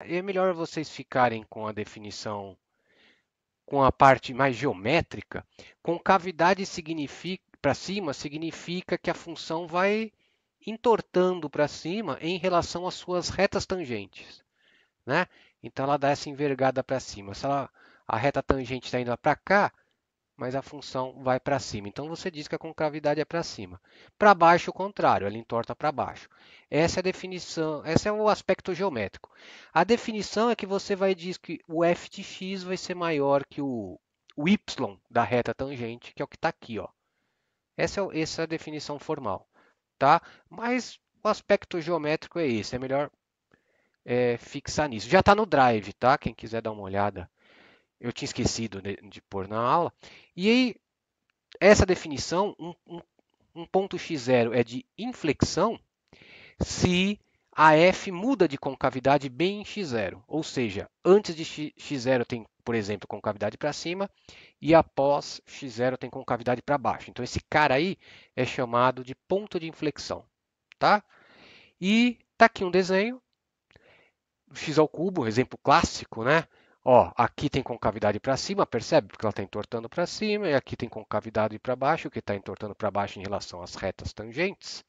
É melhor vocês ficarem com a definição, com a parte mais geométrica. Concavidade significa para cima significa que a função vai entortando para cima em relação às suas retas tangentes, né? Então ela dá essa envergada para cima. Se ela, a reta tangente está indo para cá, mas a função vai para cima. Então você diz que a concavidade é para cima. Para baixo, o contrário, ela entorta para baixo. Essa é a definição, esse é o aspecto geométrico. A definição é que você vai dizer que o f de x vai ser maior que o y da reta tangente, que é o que está aqui, ó. Essa é a definição formal, tá? Mas o aspecto geométrico é esse, é melhor fixar nisso. Já está no Drive, tá? Quem quiser dar uma olhada. Eu tinha esquecido de pôr na aula. E aí, essa definição, um ponto x0 é de inflexão se a f muda de concavidade bem em x0. Ou seja, antes de x0 tem, por exemplo, concavidade para cima e após x0 tem concavidade para baixo. Então, esse cara aí é chamado de ponto de inflexão. Tá? E tá aqui um desenho, x ao cubo, exemplo clássico, né? Ó, aqui tem concavidade para cima, percebe? Porque ela está entortando para cima, e aqui tem concavidade para baixo, que está entortando para baixo em relação às retas tangentes.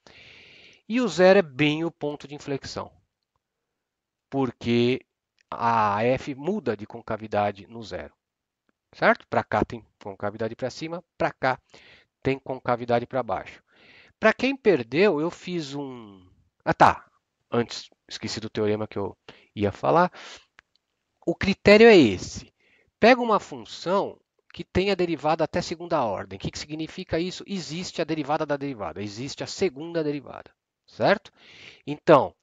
E o zero é bem o ponto de inflexão, porque a f muda de concavidade no zero, certo? Para cá tem concavidade para cima, para cá tem concavidade para baixo. Para quem perdeu, eu fiz um. Ah, tá. Antes, esqueci do teorema que eu ia falar. O critério é esse. Pega uma função que tenha derivada até segunda ordem. O que significa isso? Existe a derivada da derivada, existe a segunda derivada, certo? Então,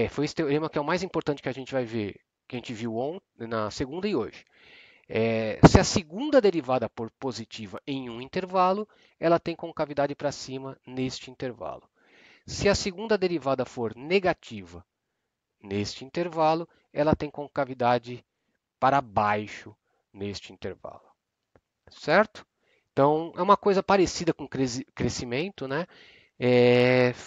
foi esse teorema que é o mais importante que a gente vai ver, que a gente viu ontem, na segunda e hoje. Se a segunda derivada for positiva em um intervalo, ela tem concavidade para cima neste intervalo. Se a segunda derivada for negativa neste intervalo, ela tem concavidade para baixo neste intervalo, certo? Então, é uma coisa parecida com crescimento, né?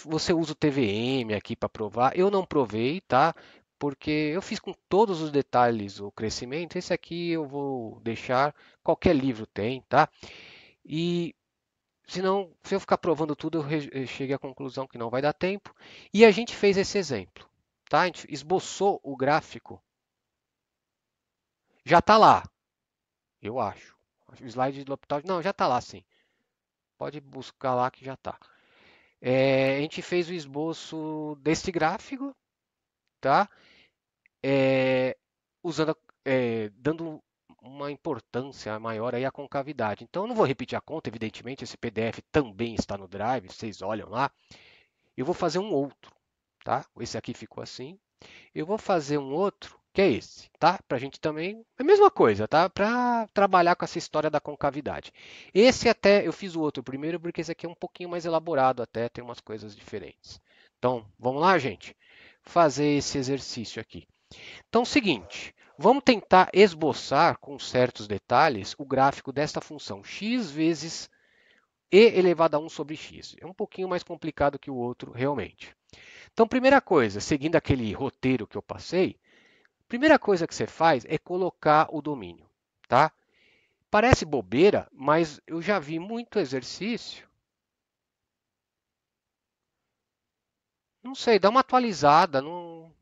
Você usa o TVM aqui para provar. Eu não provei, tá? Porque eu fiz com todos os detalhes o crescimento. Esse aqui eu vou deixar. Qualquer livro tem, tá? E senão, se eu ficar provando tudo, eu cheguei à conclusão que não vai dar tempo. E a gente fez esse exemplo, tá? A gente esboçou o gráfico. Já está lá, eu acho. O slide do L'Hopital, não, já está lá sim. Pode buscar lá que já está. A gente fez o esboço desse gráfico, tá? Usando, dando uma importância maior aí à concavidade. Então, eu não vou repetir a conta, evidentemente, esse PDF também está no Drive, vocês olham lá. Eu vou fazer um outro, tá? Esse aqui ficou assim. Eu vou fazer um outro, que é esse, tá? Para a gente também, é a mesma coisa, tá? Para trabalhar com essa história da concavidade. Esse até, eu fiz o outro primeiro, porque esse aqui é um pouquinho mais elaborado até, tem umas coisas diferentes. Então, vamos lá, gente? Fazer esse exercício aqui. Então, seguinte, vamos tentar esboçar com certos detalhes o gráfico desta função x vezes e elevado a 1 sobre x. É um pouquinho mais complicado que o outro, realmente. Então, primeira coisa, seguindo aquele roteiro que eu passei, primeira coisa que você faz é colocar o domínio, tá? Parece bobeira, mas eu já vi muito exercício. Não sei, dá uma atualizada, não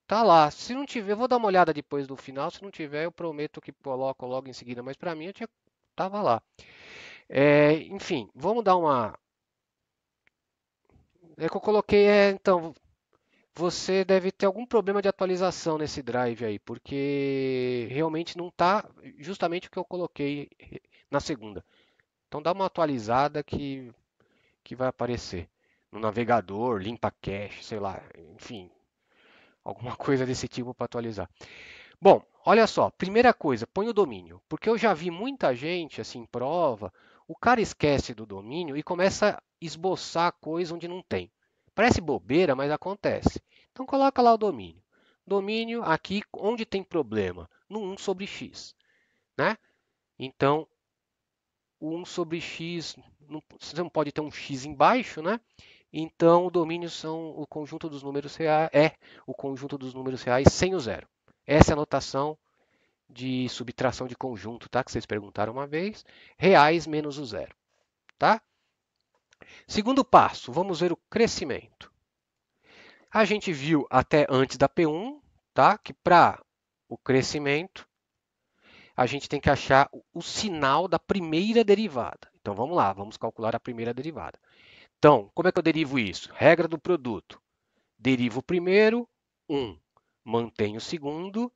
tá lá. Se não tiver, eu vou dar uma olhada depois do final. Se não tiver, eu prometo que coloco logo em seguida. Mas para mim, eu tinha, tava lá. Enfim, vamos dar uma. É que eu coloquei, então, você deve ter algum problema de atualização nesse drive aí, porque realmente não está justamente o que eu coloquei na segunda. Então dá uma atualizada que vai aparecer no navegador, limpa cache, sei lá, enfim, alguma coisa desse tipo para atualizar. Bom, olha só, primeira coisa, põe o domínio, porque eu já vi muita gente assim em prova, o cara esquece do domínio e começa a esboçar coisa onde não tem. Parece bobeira, mas acontece. Então coloca lá o domínio. Domínio aqui onde tem problema, no 1 sobre x, né? Então, o 1 sobre x, você não pode ter um x embaixo, né? Então, o domínio são o conjunto dos números reais, é o conjunto dos números reais sem o zero. Essa é a notação de subtração de conjunto, tá? Que vocês perguntaram uma vez. Reais menos o zero, tá? Segundo passo, vamos ver o crescimento. A gente viu até antes da P1, tá? Que para o crescimento, a gente tem que achar o sinal da primeira derivada. Então vamos lá, vamos calcular a primeira derivada. Então, como é que eu derivo isso? Regra do produto. Derivo o primeiro, 1. Mantenho o segundo,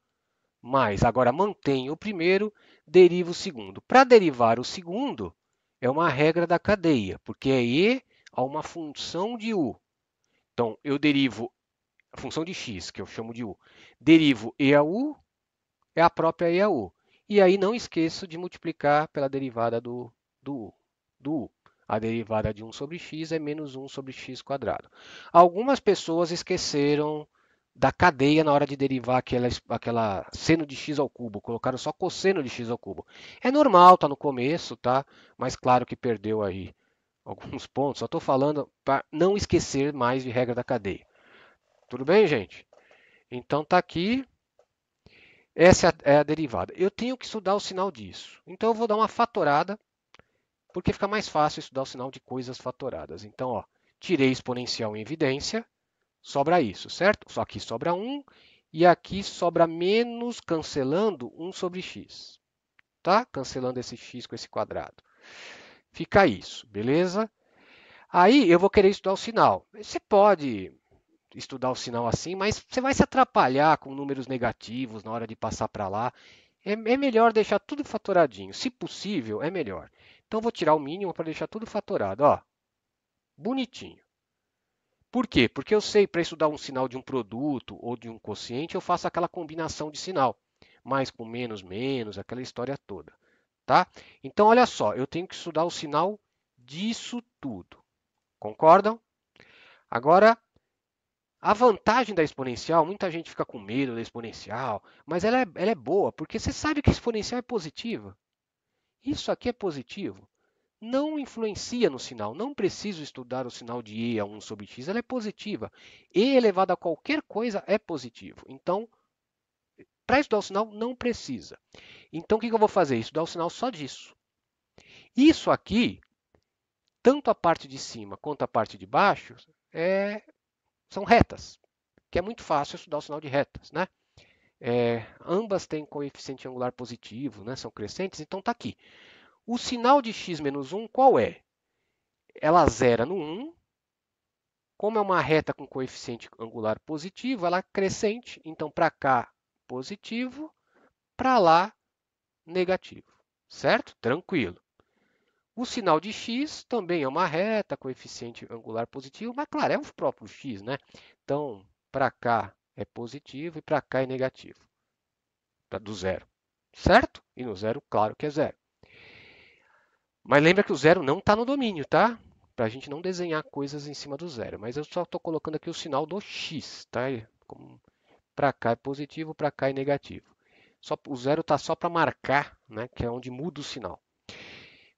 mais agora mantenho o primeiro, derivo o segundo. Para derivar o segundo, é uma regra da cadeia, porque é e a uma função de u. Então, eu derivo a função de x, que eu chamo de u. Derivo e a u, é a própria e a u. E aí não esqueço de multiplicar pela derivada do u. A derivada de 1 sobre x é menos 1 sobre x quadrado. Algumas pessoas esqueceram da cadeia na hora de derivar aquela seno de x ao cubo, colocaram só cosseno de x ao cubo. É normal, tá no começo, tá? Mas claro que perdeu aí alguns pontos. Só estou falando para não esquecer mais de regra da cadeia. Tudo bem, gente? Então tá aqui. Essa é a derivada. Eu tenho que estudar o sinal disso. Então eu vou dar uma fatorada, porque fica mais fácil estudar o sinal de coisas fatoradas. Então, ó, tirei exponencial em evidência, sobra isso, certo? Só aqui sobra 1 e aqui sobra menos, cancelando 1 sobre x. Tá? Cancelando esse x com esse quadrado. Fica isso, beleza? Aí eu vou querer estudar o sinal. Você pode estudar o sinal assim, mas você vai se atrapalhar com números negativos na hora de passar para lá. É melhor deixar tudo fatoradinho. Se possível, é melhor. Então, vou tirar o mínimo para deixar tudo fatorado. Ó, bonitinho. Por quê? Porque eu sei, para estudar um sinal de um produto ou de um quociente, eu faço aquela combinação de sinal. Mais com menos, menos, aquela história toda. Tá? Então, olha só, eu tenho que estudar o sinal disso tudo. Concordam? Agora, a vantagem da exponencial, muita gente fica com medo da exponencial, mas ela é boa, porque você sabe que a exponencial é positiva. Isso aqui é positivo. Não influencia no sinal. Não preciso estudar o sinal de e a 1 sobre x. Ela é positiva. E elevado a qualquer coisa é positivo. Então, para estudar o sinal, não precisa. Então, o que eu vou fazer? Estudar o sinal só disso. Isso aqui, tanto a parte de cima quanto a parte de baixo, são retas, que é muito fácil estudar o sinal de retas, né? Ambas têm coeficiente angular positivo, né? São crescentes, então está aqui. O sinal de x menos 1 qual é? Ela zera no 1. Como é uma reta com coeficiente angular positivo, ela é crescente. Então, para cá, positivo. Para lá, negativo. Certo? Tranquilo. O sinal de x também é uma reta, coeficiente angular positivo, mas claro, é o próprio x, né? Então, para cá é positivo e para cá é negativo. Do zero. Certo? E no zero, claro que é zero. Mas lembra que o zero não está no domínio, tá? Para a gente não desenhar coisas em cima do zero. Mas eu só estou colocando aqui o sinal do x, tá? Para cá é positivo, para cá é negativo. O zero está só para marcar, né? Que é onde muda o sinal.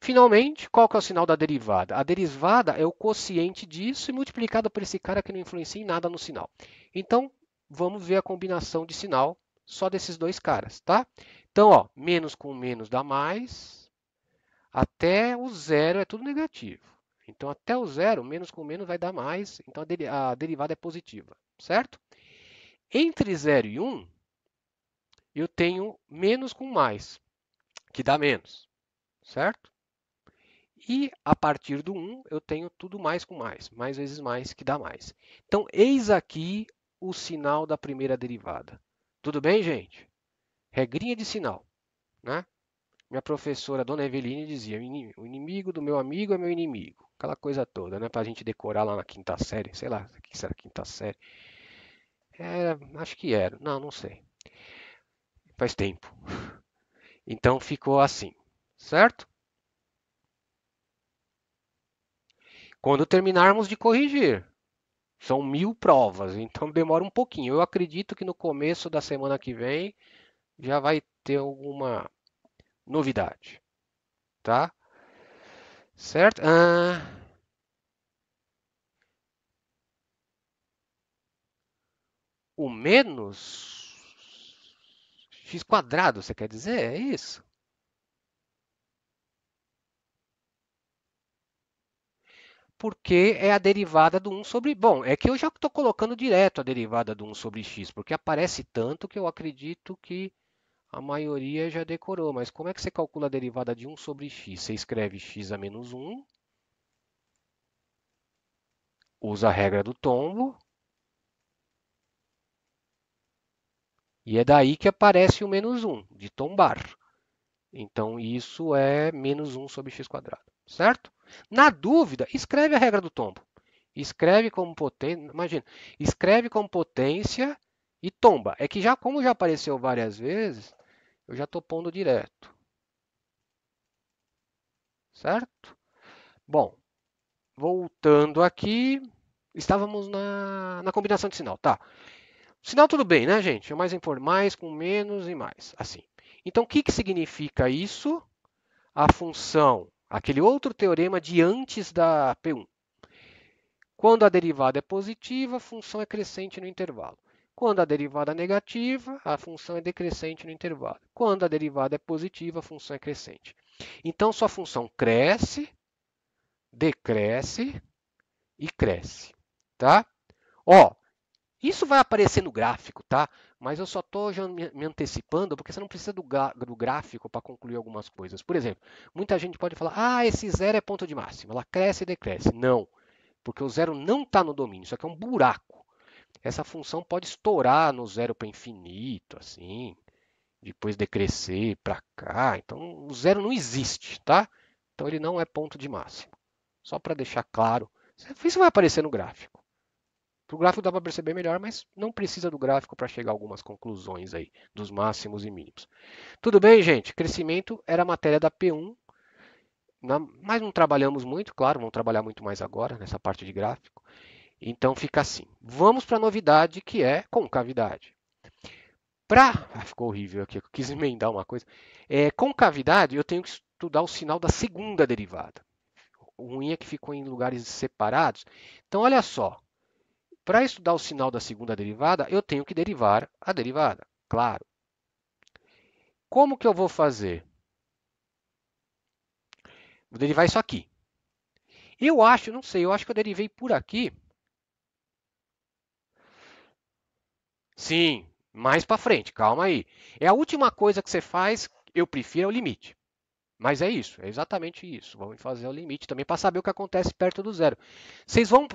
Finalmente, qual que é o sinal da derivada? A derivada é o quociente disso e multiplicado por esse cara que não influencia em nada no sinal. Então, vamos ver a combinação de sinal só desses dois caras, tá? Então, ó, menos com menos dá mais, até o zero é tudo negativo. Então, até o zero, menos com menos vai dar mais, então a derivada é positiva, certo? Entre 0 e 1, eu tenho menos com mais, que dá menos, certo? E a partir do 1, eu tenho tudo mais com mais vezes mais, que dá mais. Então, eis aqui o sinal da primeira derivada. Tudo bem, gente? Regrinha de sinal, né? Minha professora, Dona Eveline, dizia: o inimigo do meu amigo é meu inimigo. Aquela coisa toda, né? Para a gente decorar lá na quinta série. Sei lá, o que será quinta série? Acho que era. Não, não sei. Faz tempo. Então ficou assim, certo? Quando terminarmos de corrigir. São 1000 provas, então demora um pouquinho. Eu acredito que no começo da semana que vem já vai ter alguma novidade, tá? Certo? O menos x quadrado, você quer dizer? É isso? Porque é a derivada do 1 sobre... Bom, é que eu já estou colocando direto a derivada do 1 sobre x, porque aparece tanto que eu acredito que a maioria já decorou. Mas como é que você calcula a derivada de 1 sobre x? Você escreve x a menos 1, usa a regra do tombo, e é daí que aparece o menos 1, de tombar. Então, isso é menos 1 sobre x quadrado, certo? Na dúvida, escreve a regra do tombo. Escreve como potência, imagina, escreve como potência e tomba. É que já, como já apareceu várias vezes, eu já estou pondo direto, certo? Bom, voltando aqui, estávamos na combinação de sinal, tá? Sinal tudo bem, né, gente? É mais com menos e mais, assim. Então, o que, que significa isso? A função, aquele outro teorema de antes da P1. Quando a derivada é positiva, a função é crescente no intervalo. Quando a derivada é negativa, a função é decrescente no intervalo. Quando a derivada é positiva, a função é crescente. Então, sua função cresce, decresce e cresce, tá? Ó, isso vai aparecer no gráfico, tá? Mas eu só estou já me antecipando, porque você não precisa do gráfico para concluir algumas coisas. Por exemplo, muita gente pode falar, ah, esse zero é ponto de máxima, ela cresce e decresce. Não, porque o zero não está no domínio, isso aqui é um buraco. Essa função pode estourar no zero para infinito, assim, depois decrescer para cá. Então, o zero não existe, tá? Então, ele não é ponto de máxima. Só para deixar claro. Isso vai aparecer no gráfico. Para o gráfico dá para perceber melhor, mas não precisa do gráfico para chegar a algumas conclusões aí, dos máximos e mínimos. Tudo bem, gente? Crescimento era a matéria da P1, mas não trabalhamos muito, claro, vamos trabalhar muito mais agora nessa parte de gráfico. Então fica assim. Vamos para a novidade que é concavidade. Ficou horrível aqui, eu quis emendar uma coisa. Concavidade, eu tenho que estudar o sinal da segunda derivada. O ruim é que ficou em lugares separados. Então, olha só. Para estudar o sinal da segunda derivada, eu tenho que derivar a derivada, claro. Como que eu vou fazer? Vou derivar isso aqui. Eu acho, não sei, eu acho que eu derivei por aqui. Sim, mais para frente, calma aí. É a última coisa que você faz, eu prefiro é o limite. Mas é isso, é exatamente isso. Vamos fazer o limite também para saber o que acontece perto do zero. Vocês vão,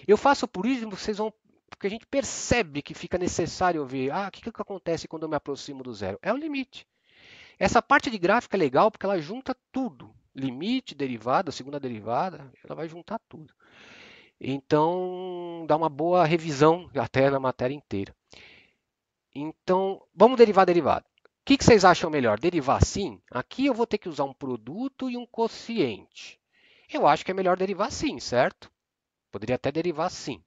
eu faço por isso, vocês vão, porque a gente percebe que fica necessário ver, o que acontece quando eu me aproximo do zero? É o limite. Essa parte de gráfica é legal porque ela junta tudo. Limite, derivada, segunda derivada, ela vai juntar tudo. Então, dá uma boa revisão até na matéria inteira. Então, vamos derivar a derivada. O que vocês acham melhor? Derivar assim? Aqui eu vou ter que usar um produto e um quociente. Eu acho que é melhor derivar assim, certo? Poderia até derivar assim,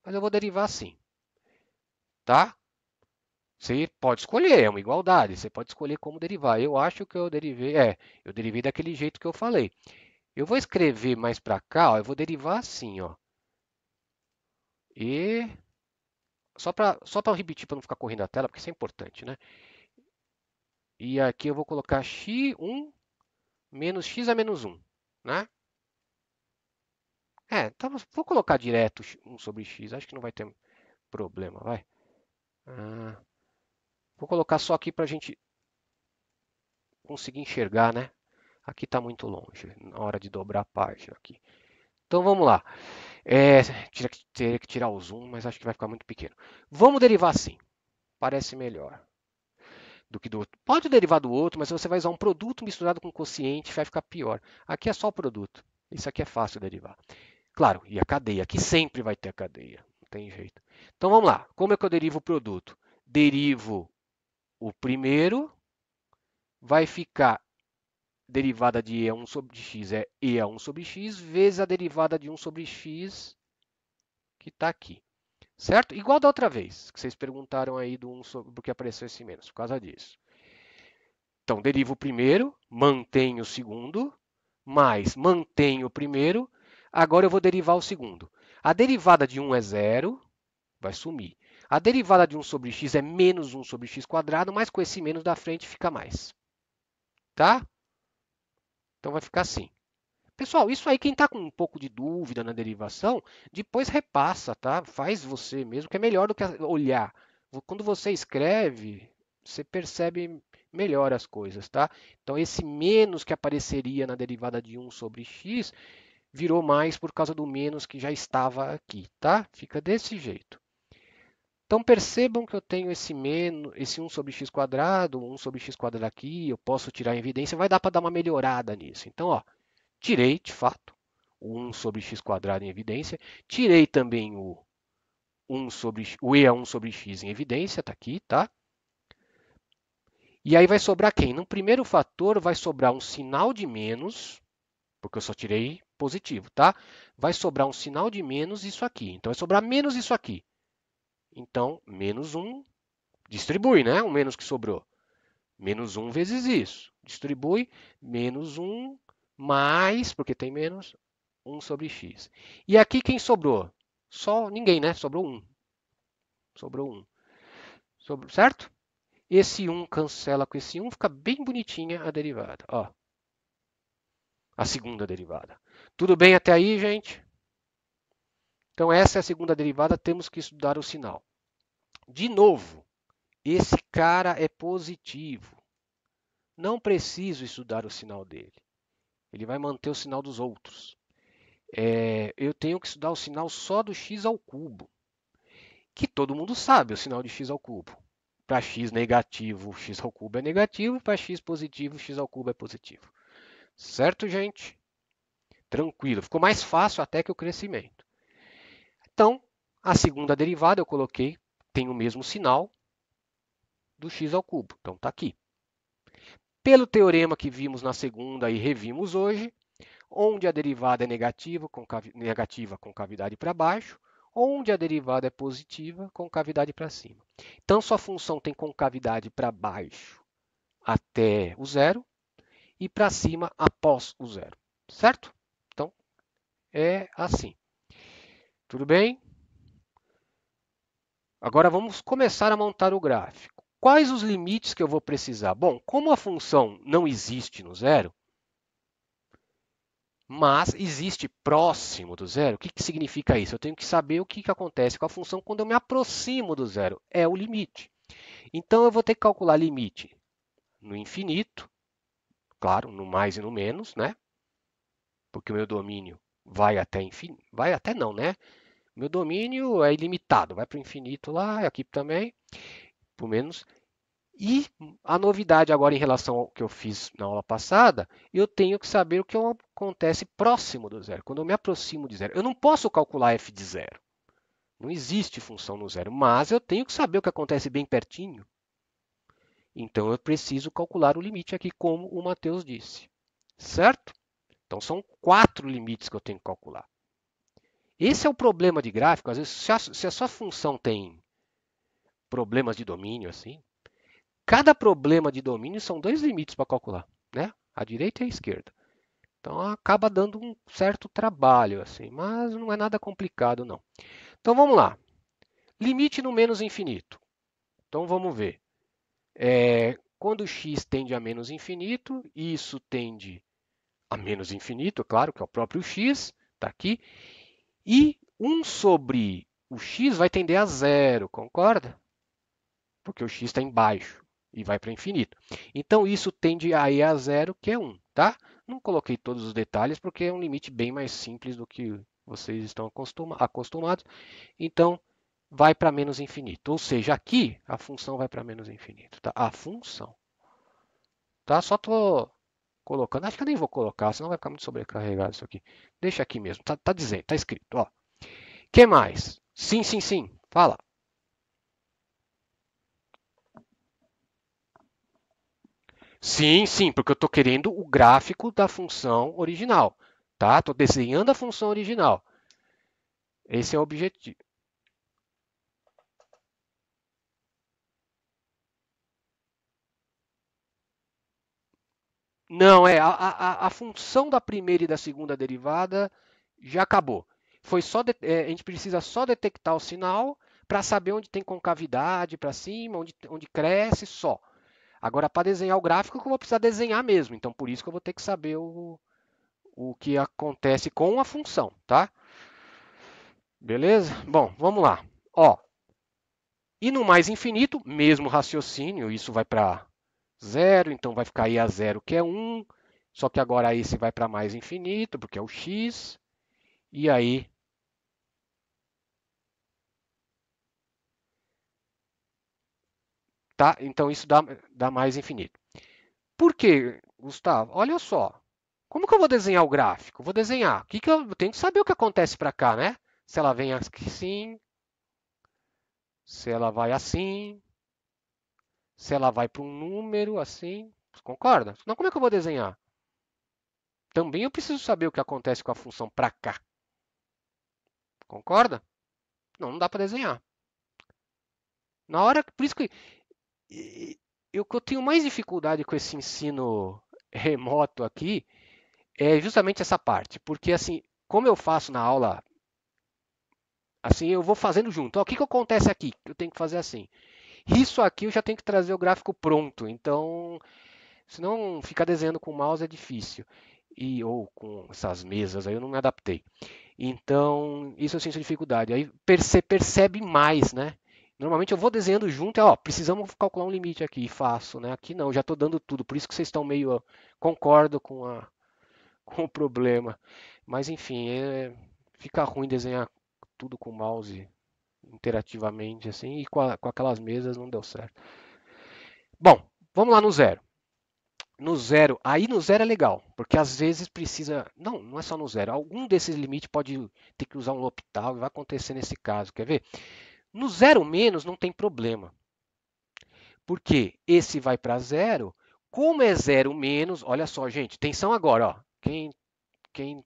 mas eu vou derivar assim, tá? Você pode escolher, é uma igualdade, você pode escolher como derivar. Eu acho que eu derivei daquele jeito que eu falei. Eu vou escrever mais para cá, ó, eu vou derivar assim, ó. E só para repetir para não ficar correndo a tela, porque isso é importante, né? E aqui eu vou colocar x1 menos x a menos 1, né? Então vou colocar direto 1 sobre x, acho que não vai ter problema, vai. Ah, vou colocar só aqui para a gente conseguir enxergar, né? Aqui está muito longe, na hora de dobrar a página aqui. Então vamos lá. Teria que tirar o zoom, mas acho que vai ficar muito pequeno. Vamos derivar assim. Parece melhor do que do outro. Pode derivar do outro, mas você vai usar um produto misturado com quociente, vai ficar pior. Aqui é só o produto. Isso aqui é fácil de derivar. Claro, e a cadeia. Aqui sempre vai ter a cadeia. Não tem jeito. Então vamos lá. Como é que eu derivo o produto? Derivo o primeiro, vai ficar derivada de E1 sobre x é E1 sobre x, vezes a derivada de 1 sobre x, que está aqui. Certo? Igual da outra vez, que vocês perguntaram aí do 1 sobre por que apareceu esse menos, por causa disso. Então, derivo o primeiro, mantenho o segundo, mais mantenho o primeiro, agora eu vou derivar o segundo. A derivada de 1 é zero, vai sumir. A derivada de 1 sobre x é menos 1 sobre x quadrado, mas com esse menos da frente fica mais. Tá? Então vai ficar assim. Pessoal, isso aí, quem está com um pouco de dúvida na derivação, depois repassa, tá? Faz você mesmo, que é melhor do que olhar. Quando você escreve, você percebe melhor as coisas, tá? Então, esse menos que apareceria na derivada de 1 sobre x, virou mais por causa do menos que já estava aqui, tá? Fica desse jeito. Então, percebam que eu tenho esse menos, esse 1 sobre x quadrado, 1 sobre x quadrado aqui, eu posso tirar em evidência, vai dar para dar uma melhorada nisso. Então, ó, tirei, de fato, o 1 sobre x quadrado em evidência. Tirei também o e a 1 sobre x em evidência, está aqui, tá? E aí vai sobrar quem? No primeiro fator vai sobrar um sinal de menos, porque eu só tirei positivo, tá? Vai sobrar um sinal de menos isso aqui. Então vai sobrar menos isso aqui. Então, menos 1, distribui, né? O menos que sobrou. Menos 1 vezes isso. Distribui, menos 1 mais, porque tem menos, 1 sobre x. E aqui quem sobrou? Só ninguém, né? Sobrou 1. Sobrou 1. Certo? Esse 1 cancela com esse 1, fica bem bonitinha a derivada. Ó, a segunda derivada. Tudo bem até aí, gente? Então essa é a segunda derivada, temos que estudar o sinal. De novo, esse cara é positivo. Não preciso estudar o sinal dele. Ele vai manter o sinal dos outros. Eu tenho que estudar o sinal só do x ao cubo, que todo mundo sabe o sinal de x ao cubo. Para x negativo, x ao cubo é negativo, para x positivo, x ao cubo é positivo. Certo, gente? Tranquilo, ficou mais fácil até que o crescimento. Então, a segunda derivada eu coloquei, tem o mesmo sinal do x ao cubo, então está aqui. Pelo teorema que vimos na segunda e revimos hoje, onde a derivada é negativa com cavidade para baixo, onde a derivada é positiva com cavidade para cima. Então, sua função tem concavidade para baixo até o zero e para cima após o zero, certo? Então, é assim. Tudo bem? Agora vamos começar a montar o gráfico. Quais os limites que eu vou precisar? Bom, como a função não existe no zero, mas existe próximo do zero, o que significa isso? Eu tenho que saber o que acontece com a função quando eu me aproximo do zero. É o limite. Então, eu vou ter que calcular limite no infinito, claro, no mais e no menos, né? Porque o meu domínio vai até infinito. Vai até não, né? Meu domínio é ilimitado, vai para o infinito lá, aqui também, por menos. E a novidade agora em relação ao que eu fiz na aula passada, eu tenho que saber o que acontece próximo do zero, quando eu me aproximo de zero. Eu não posso calcular f de zero. Não existe função no zero, mas eu tenho que saber o que acontece bem pertinho. Então eu preciso calcular o limite aqui, como o Matheus disse. Certo? Então são 4 limites que eu tenho que calcular. Esse é o problema de gráfico. Às vezes, se a sua função tem problemas de domínio, assim, cada problema de domínio são 2 limites para calcular, né? A direita e a esquerda. Então acaba dando um certo trabalho, assim, mas não é nada complicado, não. Então vamos lá. Limite no menos infinito. Então vamos ver. Quando x tende a menos infinito, isso tende a menos infinito, é claro, que é o próprio x, está aqui. E 1 sobre o x vai tender a zero, concorda? Porque o x está embaixo e vai para infinito. Então, isso tende a ir a zero, que é 1, tá? Não coloquei todos os detalhes, porque é um limite bem mais simples do que vocês estão acostumados. Então, vai para menos infinito. Ou seja, aqui a função vai para menos infinito. Tá? A função. Tá? Só estou colocando. Acho que eu nem vou colocar, senão vai ficar muito sobrecarregado isso aqui. Deixa aqui mesmo. Tá dizendo, tá escrito. Ó. Que mais? Sim, sim, sim. Fala. Sim, sim, porque eu estou querendo o gráfico da função original. Tá? Estou desenhando a função original. Esse é o objetivo. Não, a função da primeira e da segunda derivada já acabou. A gente precisa só detectar o sinal para saber onde tem concavidade para cima, onde cresce, só. Agora, para desenhar o gráfico, eu vou precisar desenhar mesmo. Então, por isso que eu vou ter que saber o que acontece com a função, tá? Beleza? Bom, vamos lá. Ó, e no mais infinito, mesmo raciocínio, isso vai para zero, então vai ficar aí a zero, que é 1. Só que agora esse vai para mais infinito, porque é o x. E aí, tá? Então isso dá mais infinito. Por quê, Gustavo? Olha só. Como que eu vou desenhar o gráfico? Vou desenhar. Que eu tenho que saber o que acontece para cá, né? Se ela vem assim, se ela vai assim, se ela vai para um número assim. Concorda? Não, como é que eu vou desenhar? Também eu preciso saber o que acontece com a função para cá. Concorda? Não, não dá para desenhar. Na hora, por isso que eu tenho mais dificuldade com esse ensino remoto aqui é justamente essa parte, porque assim, como eu faço na aula, assim, eu vou fazendo junto. Ó, o que acontece aqui? Eu tenho que fazer assim. Isso aqui eu já tenho que trazer o gráfico pronto, então, senão ficar desenhando com o mouse é difícil. Ou com essas mesas aí eu não me adaptei. Então, isso eu sinto dificuldade. Aí você percebe mais, né? Normalmente eu vou desenhando junto, ó, precisamos calcular um limite aqui, e faço, né? Aqui não, já estou dando tudo, por isso que vocês estão meio, ó, concordo com o problema. Mas enfim, fica ruim desenhar tudo com o mouse interativamente assim, e com aquelas mesas não deu certo. Bom, vamos lá no zero. No zero, aí no zero é legal, porque às vezes precisa. Não, não é só no zero. Algum desses limites pode ter que usar um L'Hopital e vai acontecer nesse caso. Quer ver? No zero menos não tem problema. Porque esse vai para zero. Como é zero menos, olha só, gente, atenção agora, ó. Quem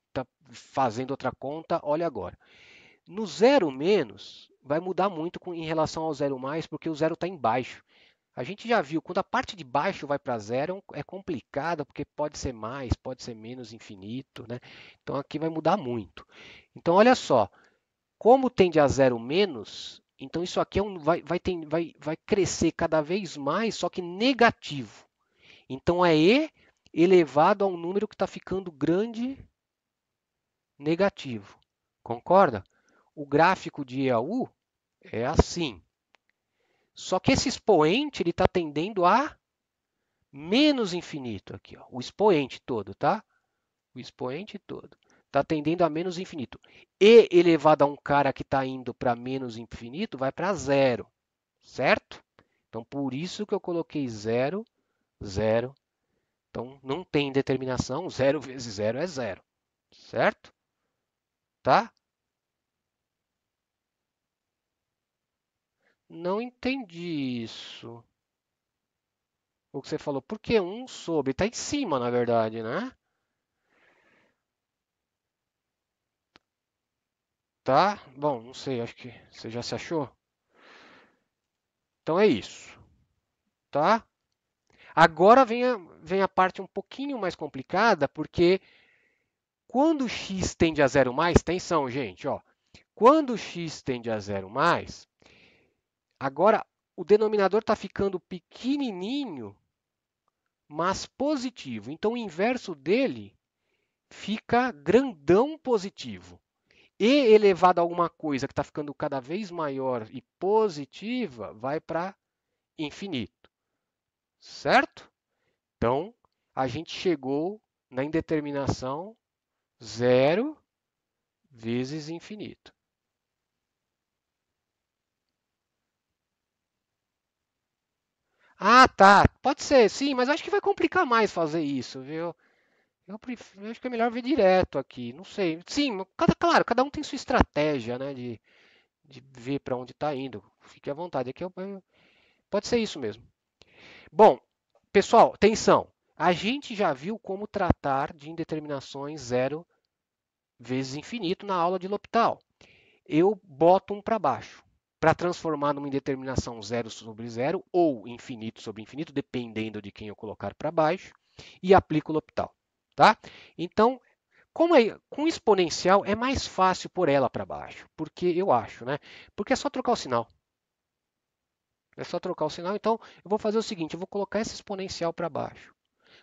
está fazendo outra conta, olha agora. No zero menos, vai mudar muito em relação ao zero mais, porque o zero está embaixo. A gente já viu, quando a parte de baixo vai para zero, é complicado, porque pode ser mais, pode ser menos infinito, né? Então aqui vai mudar muito. Então olha só, como tende a zero menos, então isso aqui vai crescer cada vez mais, só que negativo. Então é e elevado a um número que está ficando grande negativo. Concorda? O gráfico de E a U é assim. Só que esse expoente ele está tendendo a menos infinito aqui, ó, o expoente todo, tá? O expoente todo está tendendo a menos infinito. E elevado a um cara que está indo para menos infinito, vai para zero, certo? Então, por isso que eu coloquei zero, zero. Então, não tem determinação, zero vezes zero é zero, certo? Tá? Não entendi isso. O que você falou, por que um sobre? Está em cima, na verdade, né? Tá? Bom, não sei, acho que você já se achou. Então é isso, tá? Agora vem a parte um pouquinho mais complicada, porque quando x tende a zero mais, atenção, gente, ó. Quando x tende a zero mais, agora o denominador está ficando pequenininho, mas positivo. Então o inverso dele fica grandão positivo. E elevado a alguma coisa que está ficando cada vez maior e positiva, vai para infinito, certo? Então, a gente chegou na indeterminação zero vezes infinito. Ah, tá. Pode ser, sim, mas acho que vai complicar mais fazer isso, viu? Eu acho que é melhor ver direto aqui. Não sei. Sim, claro, cada um tem sua estratégia, né? De ver para onde está indo. Fique à vontade. Pode ser isso mesmo. Bom, pessoal, atenção. A gente já viu como tratar de indeterminações zero vezes infinito na aula de L'Hopital. Eu boto um para baixo para transformar numa indeterminação zero sobre zero ou infinito sobre infinito, dependendo de quem eu colocar para baixo, e aplico o L'Hopital. Tá? Então, Como é com exponencial é mais fácil pôr ela para baixo, porque eu acho, né? Porque é só trocar o sinal. É só trocar o sinal. Então, eu vou fazer o seguinte, eu vou colocar essa exponencial para baixo.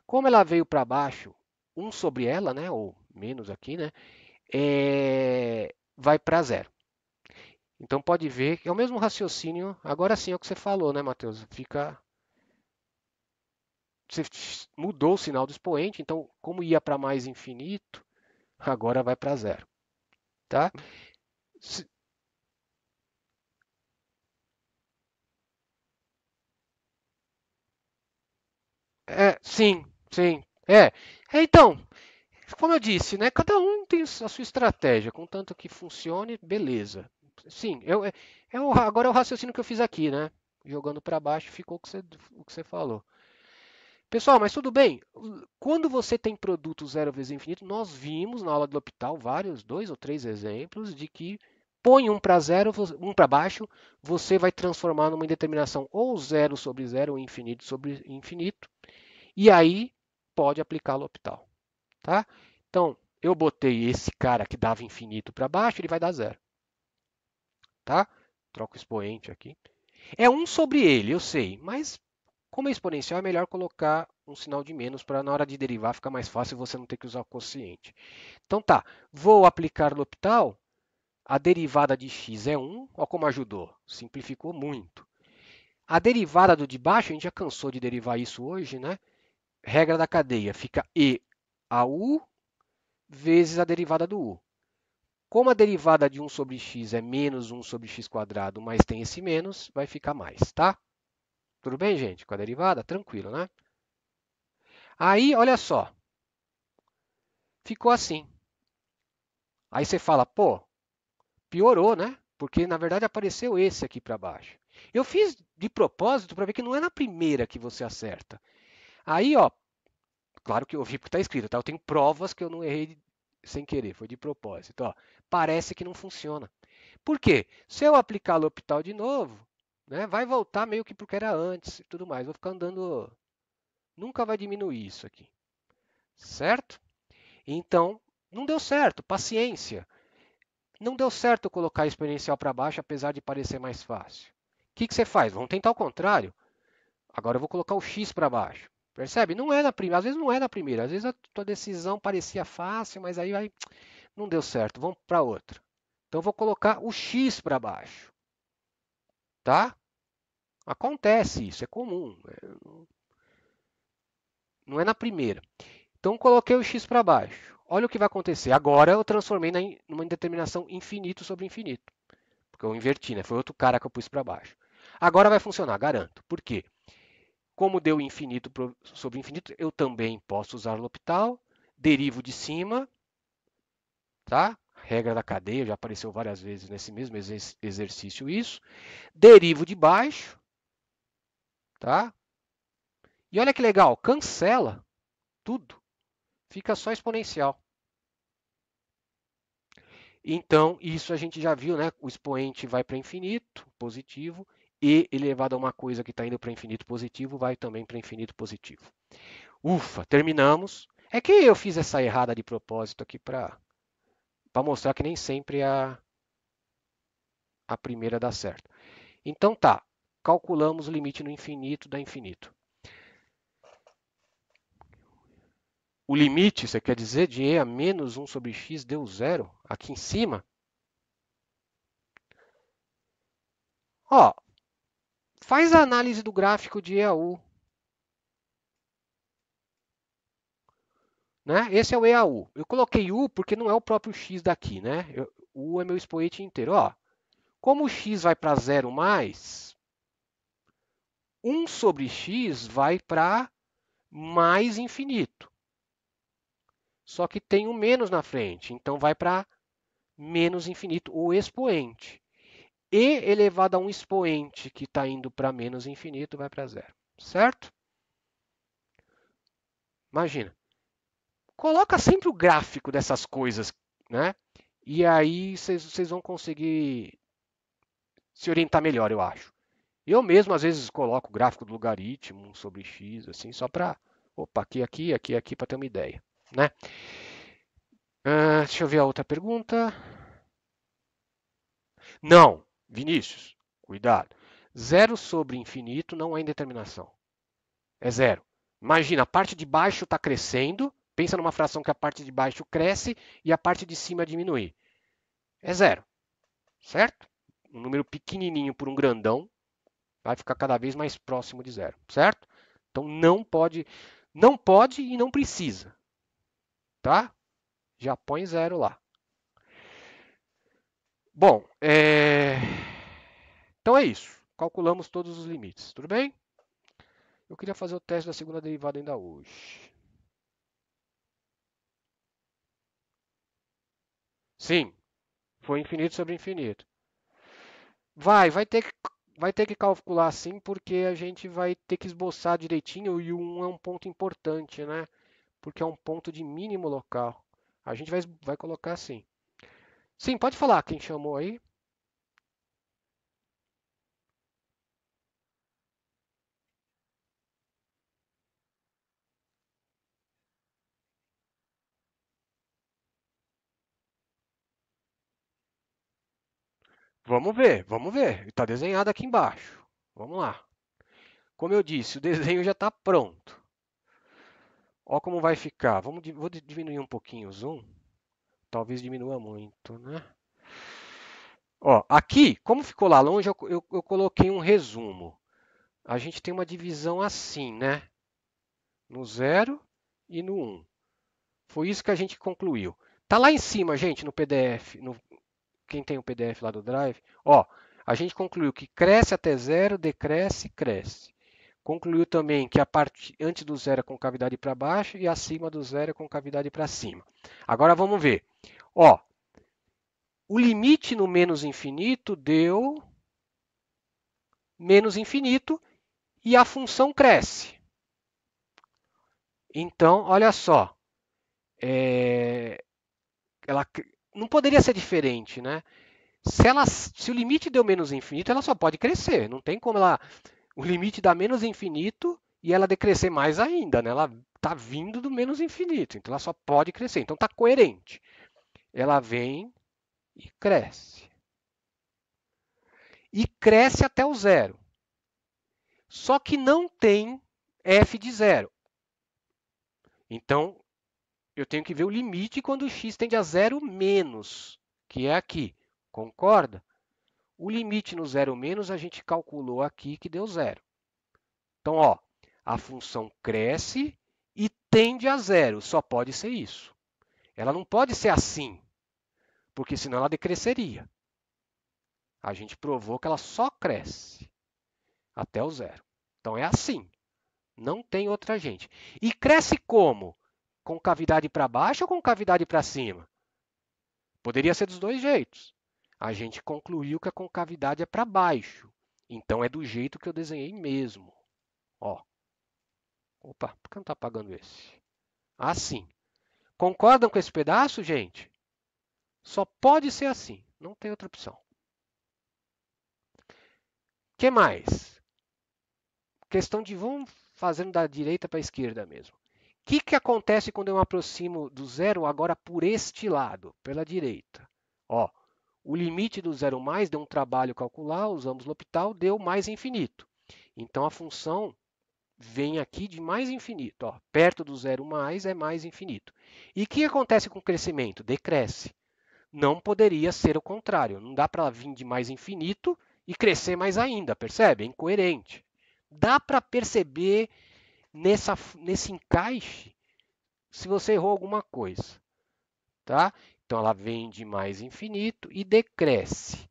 Como ela veio para baixo, 1 sobre ela, né, ou menos aqui, né, vai para zero. Então pode ver que é o mesmo raciocínio. Agora sim é o que você falou, né, Matheus? Você mudou o sinal do expoente, então como ia para mais infinito, agora vai para zero, tá? Sim, sim. Então, como eu disse, né? Cada um tem a sua estratégia, contanto que funcione, beleza. Sim, agora é o raciocínio que eu fiz aqui, né? Jogando para baixo, ficou o que você falou. Pessoal, mas tudo bem. Quando você tem produto zero vezes infinito, nós vimos na aula do L'Hopital vários, 2 ou 3 exemplos de que põe um para zero, um para baixo, você vai transformar numa indeterminação ou zero sobre zero ou infinito sobre infinito, e aí pode aplicar o L'Hopital, tá? Então, eu botei esse cara que dava infinito para baixo, ele vai dar zero, tá? Troco o expoente aqui. É um sobre ele, eu sei, mas como é exponencial, é melhor colocar um sinal de menos para na hora de derivar ficar mais fácil e você não ter que usar o quociente. Então tá, vou aplicar o L'Hopital, a derivada de x é 1, olha como ajudou, simplificou muito. A derivada do de baixo, a gente já cansou de derivar isso hoje, né? Regra da cadeia, fica e a u vezes a derivada do u. Como a derivada de 1 sobre x é menos 1 sobre x quadrado, mas tem esse menos, vai ficar mais, tá? Tudo bem, gente? Com a derivada? Tranquilo, né? Aí, olha só, ficou assim. Aí você fala, pô, piorou, né? Porque na verdade apareceu esse aqui para baixo. Eu fiz de propósito para ver que não é na primeira que você acerta. Aí, ó, claro que eu vi porque está escrito, tá? Eu tenho provas que eu não errei sem querer, foi de propósito. Ó, parece que não funciona. Por quê? Se eu aplicar L'Hopital de novo, né, vai voltar meio que para o que era antes e tudo mais. Vou ficar andando. Nunca vai diminuir isso aqui, certo? Então, não deu certo, paciência. Não deu certo colocar a exponencial para baixo, apesar de parecer mais fácil. O que você faz? Vamos tentar o contrário. Agora eu vou colocar o x para baixo. Percebe? Não é na primeira, às vezes não é na primeira. Às vezes a tua decisão parecia fácil, mas aí não deu certo. Vamos para outra. Então eu vou colocar o x para baixo, tá? Acontece isso, é comum. Não é na primeira. Então coloquei o x para baixo. Olha o que vai acontecer. Agora eu transformei numa indeterminação infinito sobre infinito. Porque eu inverti, né? Foi outro cara que eu pus para baixo. Agora vai funcionar, garanto. Por quê? Como deu infinito sobre infinito, eu também posso usar L'Hopital. Derivo de cima, tá? Regra da cadeia, já apareceu várias vezes nesse mesmo exercício isso. Derivo de baixo, tá? E olha que legal, cancela tudo. Fica só exponencial. Então, isso a gente já viu, né? O expoente vai para infinito, positivo, e elevado a uma coisa que está indo para infinito positivo, vai também para infinito positivo. Ufa, terminamos. É que eu fiz essa errada de propósito aqui para mostrar que nem sempre a primeira dá certo. Então tá, calculamos o limite no infinito dá infinito. O limite, você quer dizer, de e a menos 1 sobre x deu zero aqui em cima? Ó, faz a análise do gráfico de e a u. Né? Esse é o EAU. Eu coloquei U porque não é o próprio X daqui, né? U é meu expoente inteiro. Ó, como o X vai para zero mais, 1 sobre X vai para mais infinito. Só que tem um menos na frente, então vai para menos infinito, o expoente. E elevado a um expoente que está indo para menos infinito vai para zero. Certo? Imagina. Coloca sempre o gráfico dessas coisas, né? E aí vocês vão conseguir se orientar melhor, eu acho. Eu mesmo, às vezes, coloco o gráfico do logaritmo sobre x, assim, só para, opa, aqui, para ter uma ideia, né? Deixa eu ver a outra pergunta. Não, Vinícius, cuidado. Zero sobre infinito não é indeterminação. É zero. Imagina, a parte de baixo está crescendo. Pensa numa fração que a parte de baixo cresce e a parte de cima diminui. É zero, certo? Um número pequenininho por um grandão vai ficar cada vez mais próximo de zero, certo? Então não pode e não precisa, tá? Já põe zero lá. Bom, então é isso. Calculamos todos os limites, tudo bem? Eu queria fazer o teste da segunda derivada ainda hoje. Sim, foi infinito sobre infinito. Vai ter que calcular sim, porque a gente vai ter que esboçar direitinho e o 1 é um ponto importante, né? Porque é um ponto de mínimo local. A gente vai colocar assim. Sim, pode falar quem chamou aí. Vamos ver, vamos ver. Está desenhado aqui embaixo. Vamos lá. Como eu disse, o desenho já está pronto. Olha como vai ficar. Vou diminuir um pouquinho o zoom. Talvez diminua muito, né? Ó, aqui, como ficou lá longe, eu coloquei um resumo. A gente tem uma divisão assim, né? No zero e no 1. Foi isso que a gente concluiu. Tá lá em cima, gente, no PDF, quem tem o PDF lá do Drive, ó, a gente concluiu que cresce até zero, decresce, cresce. Concluiu também que a parte antes do zero é com cavidade para baixo e acima do zero é com cavidade para cima. Agora vamos ver. Ó, o limite no menos infinito deu menos infinito e a função cresce. Então, olha só, é, ela não poderia ser diferente, né? Se o limite deu menos infinito, ela só pode crescer. Não tem como o limite dá menos infinito e ela decrescer mais ainda, né? Ela está vindo do menos infinito, então ela só pode crescer. Então está coerente. Ela vem e cresce. E cresce até o zero. Só que não tem f de zero. Então eu tenho que ver o limite quando x tende a zero menos, que é aqui. Concorda? O limite no zero menos a gente calculou aqui que deu zero. Então, ó, a função cresce e tende a zero. Só pode ser isso. Ela não pode ser assim, porque senão ela decresceria. A gente provou que ela só cresce até o zero. Então é assim. Não tem outra gente. E cresce como? Com cavidade para baixo ou com cavidade para cima? Poderia ser dos dois jeitos. A gente concluiu que a concavidade é para baixo. Então é do jeito que eu desenhei mesmo. Ó. Opa, por que não está apagando esse? Assim. Concordam com esse pedaço, gente? Só pode ser assim. Não tem outra opção. O que mais? Questão de vamos fazendo da direita para a esquerda mesmo. O que acontece quando eu me aproximo do zero agora por este lado, pela direita? Ó, o limite do zero mais deu um trabalho calcular, usamos L'Hopital, deu mais infinito. Então a função vem aqui de mais infinito. Ó, perto do zero mais é mais infinito. E o que acontece com o crescimento? Decresce. Não poderia ser o contrário. Não dá para vir de mais infinito e crescer mais ainda, percebe? É incoerente. Dá para perceber nesse encaixe se você errou alguma coisa, tá? Então ela vem de mais infinito e decresce.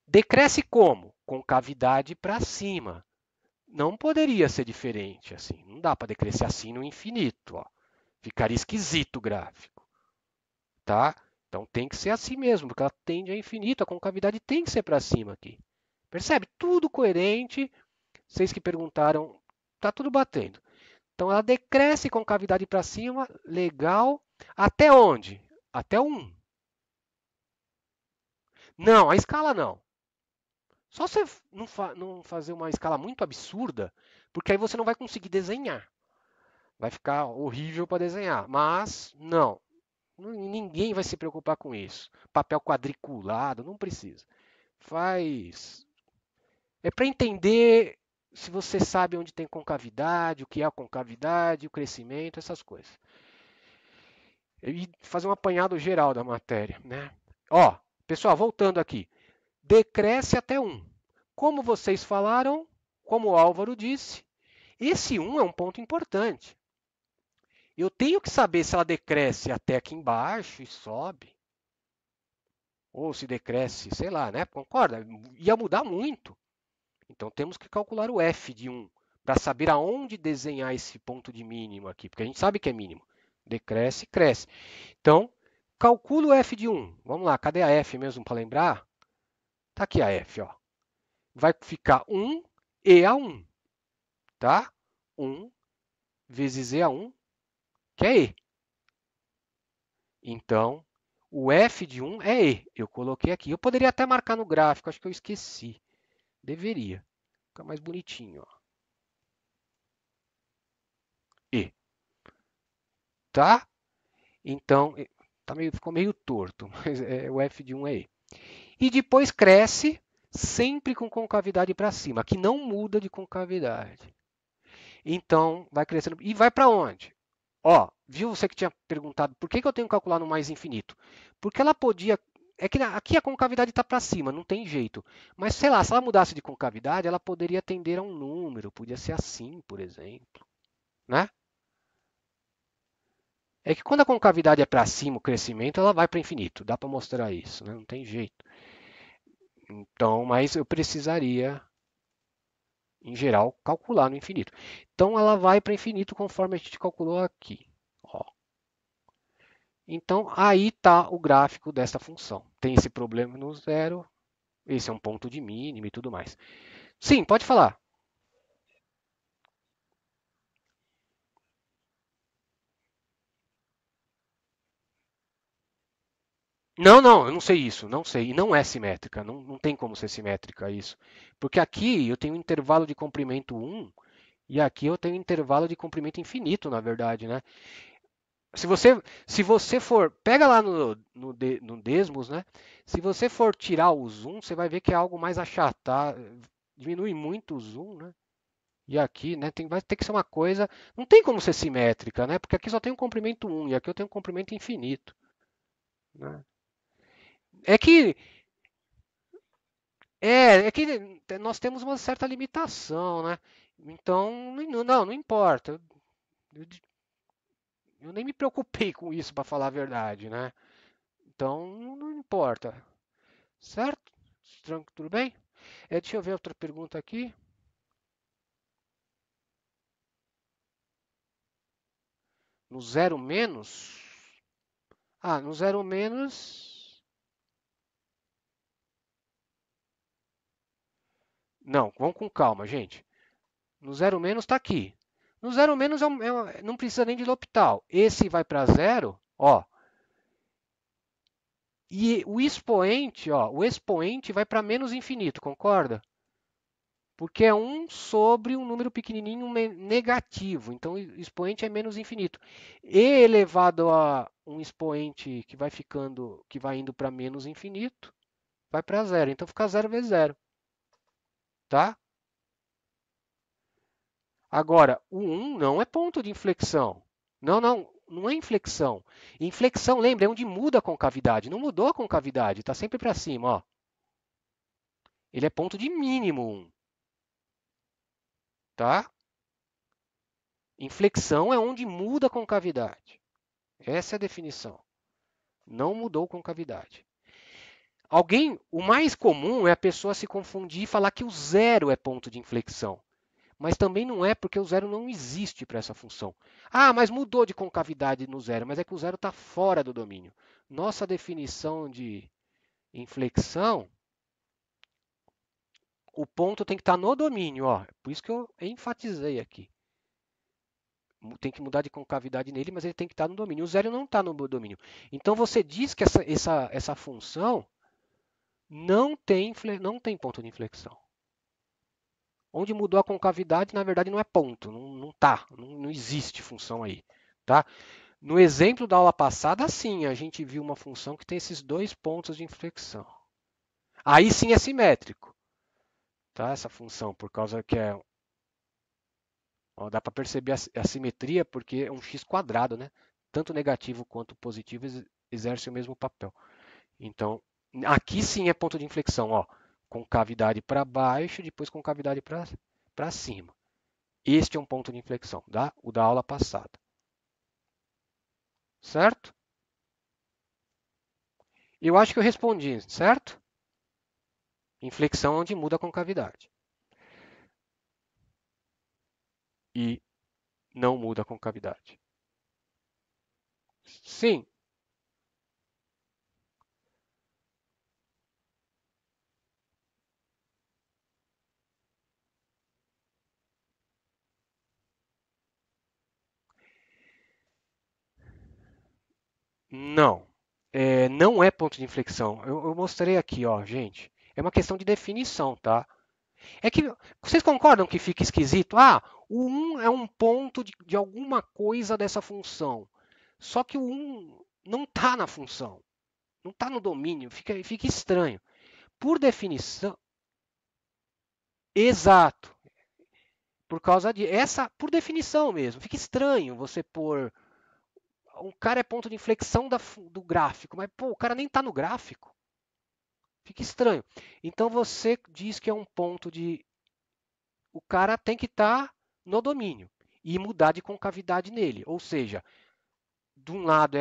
Decresce como? Com cavidade para cima. Não poderia ser diferente assim. Não dá para decrescer assim no infinito, ó. Ficaria esquisito o gráfico, tá? Então tem que ser assim mesmo, porque ela tende a infinito, a concavidade tem que ser para cima aqui. Percebe? Tudo coerente. Vocês que perguntaram, tá tudo batendo. Então ela decresce com cavidade para cima, legal. Até onde? Até 1. Não, a escala não. Só você não fazer uma escala muito absurda, porque aí você não vai conseguir desenhar. Vai ficar horrível para desenhar. Mas não. Ninguém vai se preocupar com isso. Papel quadriculado, não precisa. Faz. É para entender se você sabe onde tem concavidade, o que é a concavidade, o crescimento, essas coisas. E fazer um apanhado geral da matéria, né? Ó, pessoal, voltando aqui. Decresce até 1. Como vocês falaram, como o Álvaro disse, esse 1 é um ponto importante. Eu tenho que saber se ela decresce até aqui embaixo e sobe, ou se decresce, sei lá, né? Concorda? Ia mudar muito. Então temos que calcular o f de 1 para saber aonde desenhar esse ponto de mínimo aqui, porque a gente sabe que é mínimo. Decresce, cresce. Então, calculo o f de 1. Vamos lá, cadê a f mesmo para lembrar? Tá aqui a f, ó. Vai ficar 1 e a 1, tá? 1 vezes e a 1, que é e. Então, o f de 1 é e. Eu coloquei aqui. Eu poderia até marcar no gráfico, acho que eu esqueci. Deveria. Fica mais bonitinho, ó. E. Tá? Então, ficou meio torto, mas o f de 1 é e. E depois cresce sempre com concavidade para cima, que não muda de concavidade. Então, vai crescendo. E vai para onde? Ó, viu você que tinha perguntado por que eu tenho que calcular no mais infinito? Porque ela podia. É que aqui a concavidade está para cima, não tem jeito. Mas sei lá, se ela mudasse de concavidade, ela poderia tender a um número. Podia ser assim, por exemplo. Né? É que quando a concavidade é para cima, o crescimento, ela vai para infinito. Dá para mostrar isso, né? Não tem jeito. Então, mas eu precisaria, em geral, calcular no infinito. Então, ela vai para infinito conforme a gente calculou aqui. Ó. Então, aí está o gráfico dessa função. Tem esse problema no zero, esse é um ponto de mínimo e tudo mais. Sim, pode falar. Não, não, eu não sei isso, não sei. E não é simétrica, não tem como ser simétrica isso. Porque aqui eu tenho um intervalo de comprimento 1 e aqui eu tenho um intervalo de comprimento infinito, na verdade, né? Se você, se você for, pega lá no Desmos, né? Se você for tirar o zoom, você vai ver que é algo mais achatado, diminui muito o zoom, né? E aqui, né, vai ter que ser uma coisa, não tem como ser simétrica, né? Porque aqui só tem um comprimento 1 e aqui eu tenho um comprimento infinito, né? É que é que nós temos uma certa limitação, né? Então, não importa. Eu, eu nem me preocupei com isso, para falar a verdade, né? Então, não importa. Certo? Tudo bem? Deixa eu ver outra pergunta aqui. No zero menos? Ah, no zero menos. Não, vamos com calma, gente. No zero menos está aqui. No zero menos não precisa nem de L'Hopital. Esse vai para zero, ó. E o expoente, ó, o expoente vai para menos infinito, concorda? Porque é 1 sobre um número pequenininho negativo. Então, o expoente é menos infinito. E elevado a um expoente que vai ficando, que vai indo para menos infinito, vai para zero. Então, fica zero vezes zero. Tá? Agora, o 1 não é ponto de inflexão. Não é inflexão. Inflexão, lembra, é onde muda a concavidade. Não mudou a concavidade, está sempre para cima. Ó. Ele é ponto de mínimo 1. Tá? Inflexão é onde muda a concavidade. Essa é a definição. Não mudou concavidade. O mais comum é a pessoa se confundir e falar que o zero é ponto de inflexão. Mas também não é porque o zero não existe para essa função. Ah, mas mudou de concavidade no zero, mas é que o zero está fora do domínio. Nossa definição de inflexão, o ponto tem que estar no domínio. Ó. Por isso que eu enfatizei aqui. Tem que mudar de concavidade nele, mas ele tem que estar no domínio. O zero não está no domínio. Então você diz que essa função não tem ponto de inflexão. Onde mudou a concavidade, na verdade, não é ponto, não existe função aí, tá? No exemplo da aula passada, sim, a gente viu uma função que tem esses dois pontos de inflexão. Aí sim é simétrico, tá? Essa função, por causa que é. Ó, dá para perceber a simetria porque é um x quadrado, né? Tanto negativo quanto positivo exercem o mesmo papel. Então, aqui sim é ponto de inflexão, ó, concavidade para baixo, depois concavidade para cima. Este é um ponto de inflexão, o da aula passada. Certo? Eu acho que eu respondi, certo? Inflexão onde muda a concavidade. E não muda a concavidade. Sim. Não. Não é ponto de inflexão. Eu mostrei aqui, ó, gente. É uma questão de definição, tá? É que vocês concordam que fica esquisito? Ah, o 1 é um ponto de alguma coisa dessa função. Só que o 1 não está na função, não está no domínio, fica estranho. Por definição, exato. Por causa de essa, por definição mesmo, fica estranho você pôr um cara é ponto de inflexão do gráfico, mas pô, o cara nem está no gráfico. Fica estranho. Então você diz que é um ponto de o cara tem que estar no domínio e mudar de concavidade nele. Ou seja, de um lado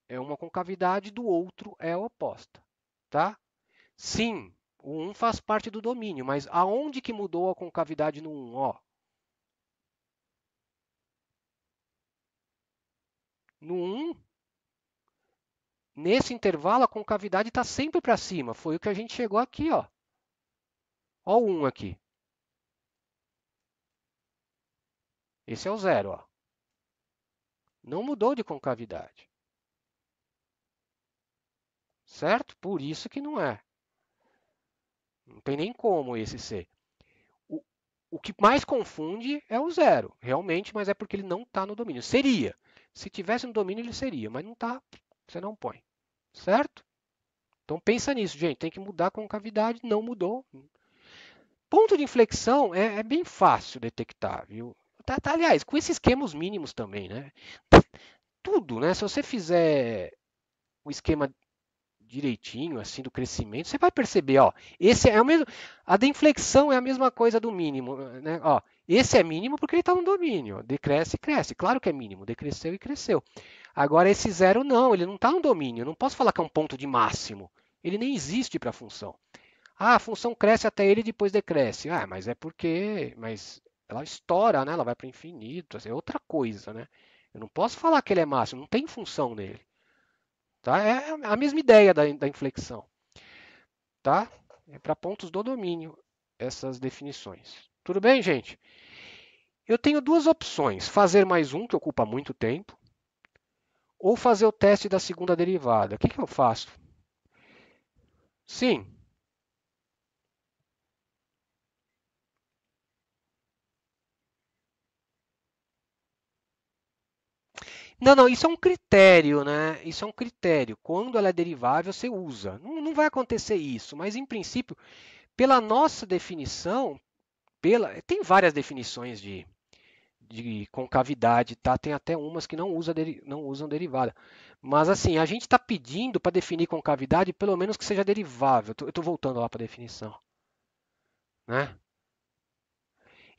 é uma concavidade, do outro é a oposta. Tá? Sim, o 1 faz parte do domínio, mas aonde que mudou a concavidade no 1? Ó, no 1, nesse intervalo, a concavidade está sempre para cima. Foi o que a gente chegou aqui. Ó, ó o 1 aqui. Esse é o 0. Ó. Não mudou de concavidade. Certo? Por isso que não é. Não tem nem como esse ser. O, o que mais confunde é o 0, realmente, mas é porque ele não está no domínio. Seria. Se tivesse no domínio, ele seria, mas não está, você não põe. Certo? Então pensa nisso, gente. Tem que mudar a concavidade, não mudou. Ponto de inflexão é bem fácil detectar, viu? Aliás, com esses esquemas mínimos também, né? Tudo, né? Se você fizer o esquema direitinho, assim, do crescimento, você vai perceber, ó, esse é o mesmo, a da inflexão é a mesma coisa do mínimo, né? Ó, esse é mínimo porque ele está no domínio, decresce, cresce, claro que é mínimo, decresceu e cresceu. Agora esse zero não, ele não está no domínio, eu não posso falar que é um ponto de máximo, ele nem existe para a função. Ah, a função cresce até ele e depois decresce. Ah, mas é porque, mas ela estoura, né? Ela vai para o infinito, assim, é outra coisa, né? Eu não posso falar que ele é máximo, não tem função nele. Tá? É a mesma ideia da inflexão, tá? É para pontos do domínio essas definições. Tudo bem, gente? Eu tenho duas opções: fazer mais um, que ocupa muito tempo, ou fazer o teste da segunda derivada. O que eu faço? Sim. Não, não, isso é um critério, né? Isso é um critério. Quando ela é derivável, você usa. Não vai acontecer isso, mas em princípio, pela nossa definição, tem várias definições de concavidade, tá? Tem até umas que não usam derivada. Mas assim, a gente está pedindo para definir concavidade, pelo menos que seja derivável. Eu estou voltando lá para a definição, né?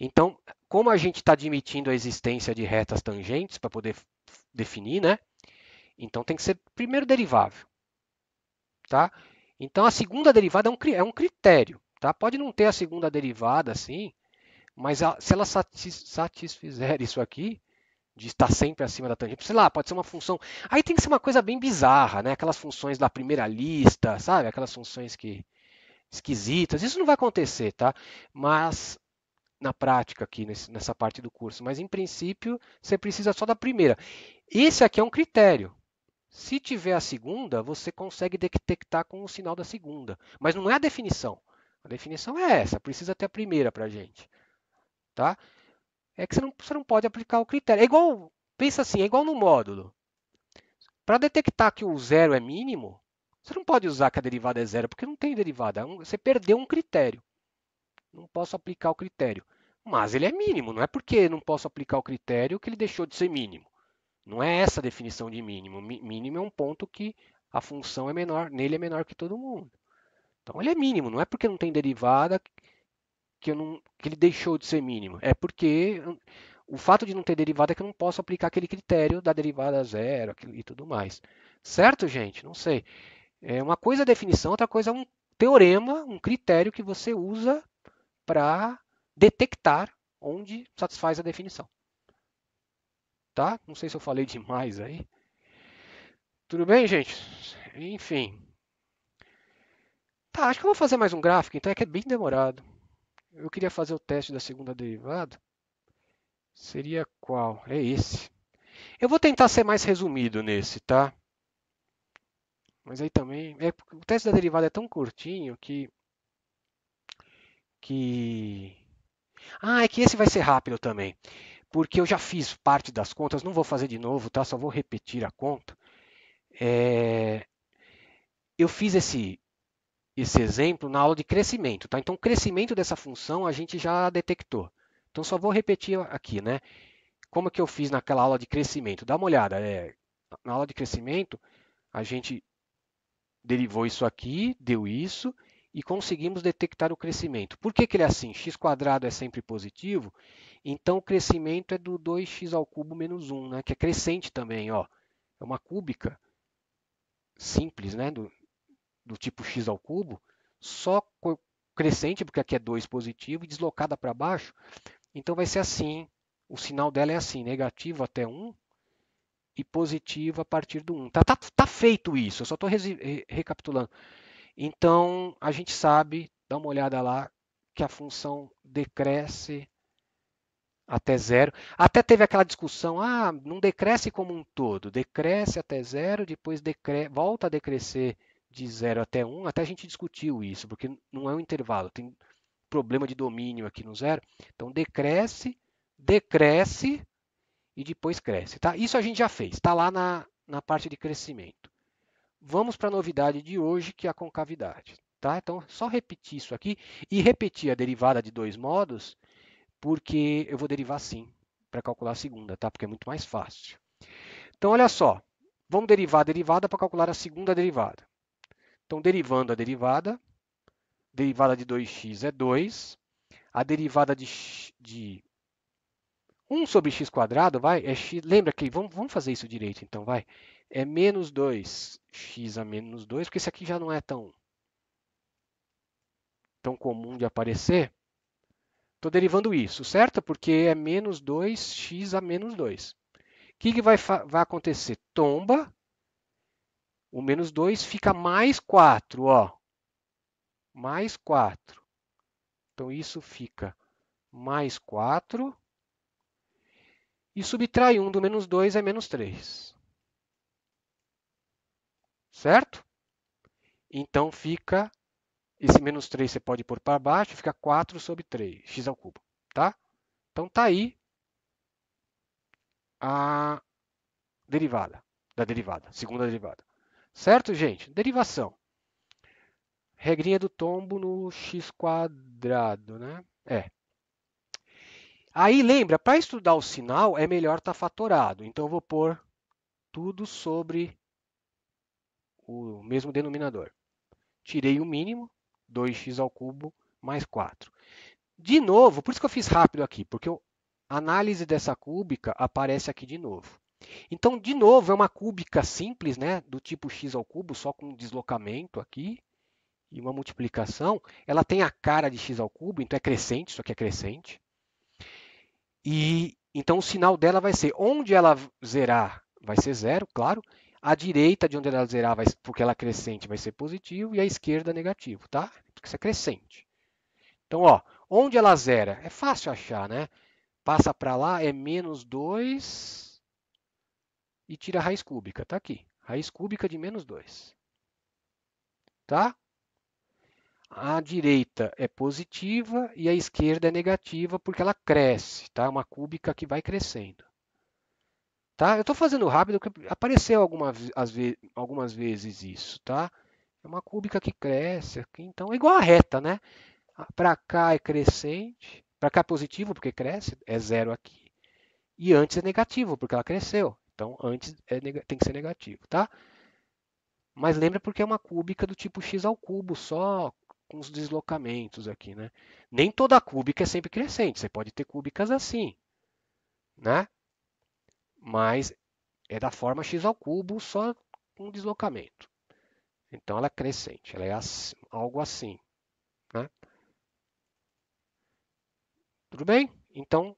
Então, como a gente está admitindo a existência de retas tangentes para poder definir, né? Então tem que ser primeiro derivável, tá? Então a segunda derivada é um critério, tá? Pode não ter a segunda derivada assim, mas se ela satisfizer isso aqui, de estar sempre acima da tangente. Sei lá, pode ser uma função. Aí tem que ser uma coisa bem bizarra, né? Aquelas funções da primeira lista, sabe? Aquelas funções que esquisitas. Isso não vai acontecer, tá? Mas na prática aqui nessa parte do curso. Mas em princípio você precisa só da primeira. Esse aqui é um critério. Se tiver a segunda, você consegue detectar com o sinal da segunda. Mas não é a definição. A definição é essa. Precisa ter a primeira para a gente, tá? É que você não pode aplicar o critério. É igual, pensa assim, é igual no módulo. Para detectar que o zero é mínimo, você não pode usar que a derivada é zero, porque não tem derivada. Você perdeu um critério. Não posso aplicar o critério. Mas ele é mínimo, não é porque não posso aplicar o critério que ele deixou de ser mínimo. Não é essa a definição de mínimo. Mínimo é um ponto que a função é menor, nele é menor que todo mundo. Então ele é mínimo, não é porque não tem derivada que ele deixou de ser mínimo. É porque o fato de não ter derivada é que eu não posso aplicar aquele critério da derivada zero e tudo mais. Certo, gente? Não sei. É uma coisa a definição, outra coisa é um teorema, um critério que você usa para detectar onde satisfaz a definição. Tá? Não sei se eu falei demais aí. Tudo bem, gente? Enfim. Tá, acho que eu vou fazer mais um gráfico, então é que é bem demorado. Eu queria fazer o teste da segunda derivada. Seria qual? É esse. Eu vou tentar ser mais resumido nesse, tá? Mas aí também. O teste da derivada é tão curtinho que. Ah, é que esse vai ser rápido também. Porque eu já fiz parte das contas, não vou fazer de novo, tá? Só vou repetir a conta. Eu fiz esse exemplo na aula de crescimento, tá? Então, o crescimento dessa função a gente já detectou. Então, só vou repetir aqui, né? Como que eu fiz naquela aula de crescimento? Dá uma olhada. Na aula de crescimento, a gente derivou isso aqui, deu isso, e conseguimos detectar o crescimento. Por que ele é assim? X² é sempre positivo, então o crescimento é do 2x³ menos 1, né? Que é crescente também, ó. É uma cúbica simples, né? Do tipo x², só crescente, porque aqui é 2 positivo, e deslocada para baixo. Então vai ser assim, o sinal dela é assim, negativo até 1 e positivo a partir do 1. Tá feito isso, eu só estou recapitulando. Então, a gente sabe, dá uma olhada lá, que a função decresce até zero. Até teve aquela discussão, não decresce como um todo, decresce até zero, depois volta a decrescer de 0 até 1. Até a gente discutiu isso, porque não é um intervalo, tem problema de domínio aqui no zero. Então, decresce e depois cresce. Tá? Isso a gente já fez, está lá na parte de crescimento. Vamos para a novidade de hoje, que é a concavidade. Tá? Então, só repetir isso aqui e repetir a derivada de dois modos, porque eu vou derivar sim para calcular a segunda, tá? Porque é muito mais fácil. Então, olha só, vamos derivar a derivada para calcular a segunda derivada. Então, derivando a derivada de 2x é 2, a derivada de 1 sobre x², vai, é x, lembra que, vamos fazer isso direito então, vai, é menos 2x a menos 2, porque esse aqui já não é tão comum de aparecer. Estou derivando isso, certo? Porque é menos 2x a menos 2. O que vai acontecer? Tomba, o menos 2 fica mais 4, ó. Mais 4. Então, isso fica mais 4. E subtrai 1 do menos 2 é menos 3. Certo? Então, fica... Esse menos 3 você pode pôr para baixo, fica 4 sobre 3, x². Tá? Então, tá aí a derivada, segunda derivada. Certo, gente? Derivação. Regrinha do tombo no x², né? Aí lembra, para estudar o sinal é melhor estar fatorado. Então eu vou pôr tudo sobre o mesmo denominador. Tirei o mínimo, 2x³ mais 4. De novo, por isso que eu fiz rápido aqui, porque a análise dessa cúbica aparece aqui de novo. Então, de novo, é uma cúbica simples, né, do tipo x², só com um deslocamento aqui e uma multiplicação. Ela tem a cara de x², então é crescente, isso aqui é crescente. E então o sinal dela vai ser, onde ela zerar, vai ser zero, claro. A direita de onde ela zerar, porque ela é crescente, vai ser positivo, e a esquerda negativo, tá? Porque isso é crescente. Então, ó, onde ela zera, é fácil achar, né? Passa para lá, é menos 2 e tira a raiz cúbica, tá aqui. Raiz cúbica de menos 2. Tá? A direita é positiva e a esquerda é negativa porque ela cresce, tá? É uma cúbica que vai crescendo. Tá? Eu estou fazendo rápido porque apareceu algumas vezes isso, tá? É uma cúbica que cresce aqui, então é igual a reta, né? Para cá é crescente, para cá é positivo porque cresce, é zero aqui. E antes é negativo porque ela cresceu. Então antes tem que ser negativo, tá? Mas lembra porque é uma cúbica do tipo x ao cubo, só com os deslocamentos aqui, né? Nem toda cúbica é sempre crescente, você pode ter cúbicas assim, né? Mas é da forma x ao cubo, só com deslocamento. Então ela é crescente, ela é algo assim, né? Tudo bem? Então,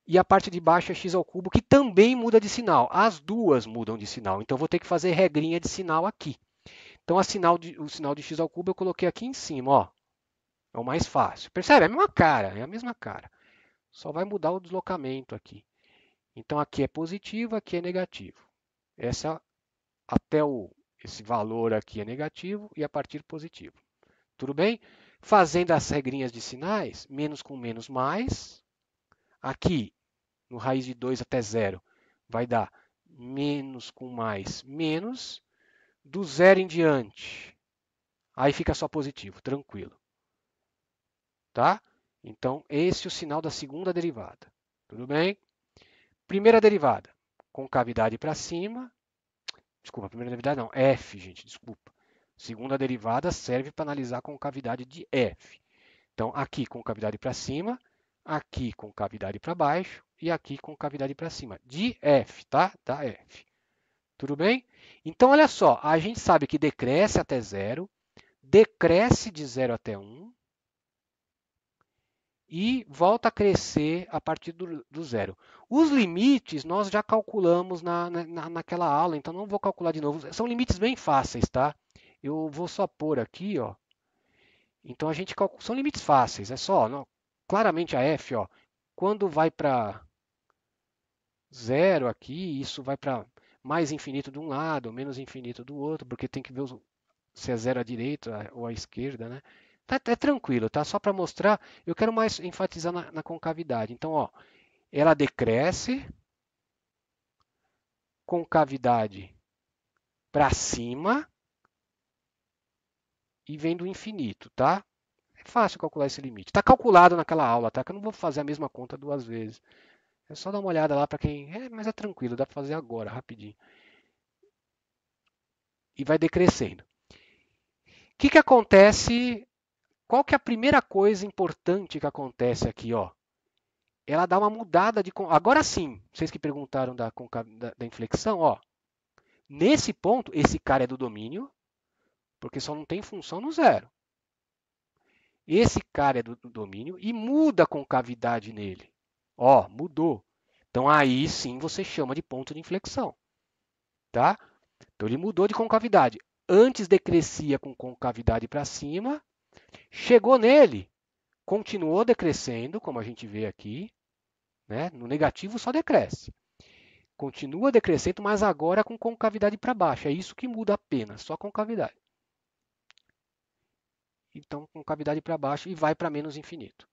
e a parte de baixo é x ao cubo, que também muda de sinal. As duas mudam de sinal, então eu vou ter que fazer regrinha de sinal aqui. Então o sinal de x ao cubo eu coloquei aqui em cima, ó. É o mais fácil. Percebe? É a mesma cara, é a mesma cara. Só vai mudar o deslocamento aqui. Então aqui é positivo, aqui é negativo. Essa até esse valor aqui é negativo e a partir positivo. Tudo bem? Fazendo as regrinhas de sinais, menos com menos mais. Aqui, no raiz de 2 até zero, vai dar menos com mais menos. Do zero em diante, aí fica só positivo, tranquilo. Tá? Então, esse é o sinal da segunda derivada. Tudo bem? Primeira derivada, concavidade para cima. Desculpa, primeira derivada não, f, gente, desculpa. Segunda derivada serve para analisar a concavidade de f. Então, aqui concavidade para cima, aqui concavidade para baixo e aqui concavidade para cima. De f, tá? Da f. Tudo bem? Então, olha só, a gente sabe que decresce até zero, decresce de 0 até 1 e volta a crescer a partir do zero. Os limites nós já calculamos naquela aula, então não vou calcular de novo. São limites bem fáceis, tá? Eu vou só pôr aqui, ó. Então a gente calcula, são limites fáceis, é só, não, claramente a f, ó, quando vai para zero aqui, isso vai para mais infinito de um lado, menos infinito do outro, porque tem que ver se é zero à direita ou à esquerda, né? Tá, é tranquilo, tá? Só para mostrar, eu quero mais enfatizar na concavidade. Então, ó, ela decresce, concavidade para cima e vem do infinito, tá? É fácil calcular esse limite. Está calculado naquela aula, tá? Que eu não vou fazer a mesma conta duas vezes. É só dar uma olhada lá para quem. Mas é tranquilo, dá para fazer agora, rapidinho. E vai decrescendo. O que acontece? Qual que é a primeira coisa importante que acontece aqui, ó? Ela dá uma mudada de. Agora sim, vocês que perguntaram da inflexão, ó. Nesse ponto, esse cara é do domínio, porque só não tem função no zero. Esse cara é do domínio e muda a concavidade nele. Ó, mudou. Então aí sim você chama de ponto de inflexão, tá? Então ele mudou de concavidade. Antes decrescia com concavidade para cima, chegou nele, continuou decrescendo, como a gente vê aqui, né? No negativo só decresce. Continua decrescendo, mas agora com concavidade para baixo. É isso que muda apenas, só concavidade. Então, concavidade para baixo e vai para menos infinito,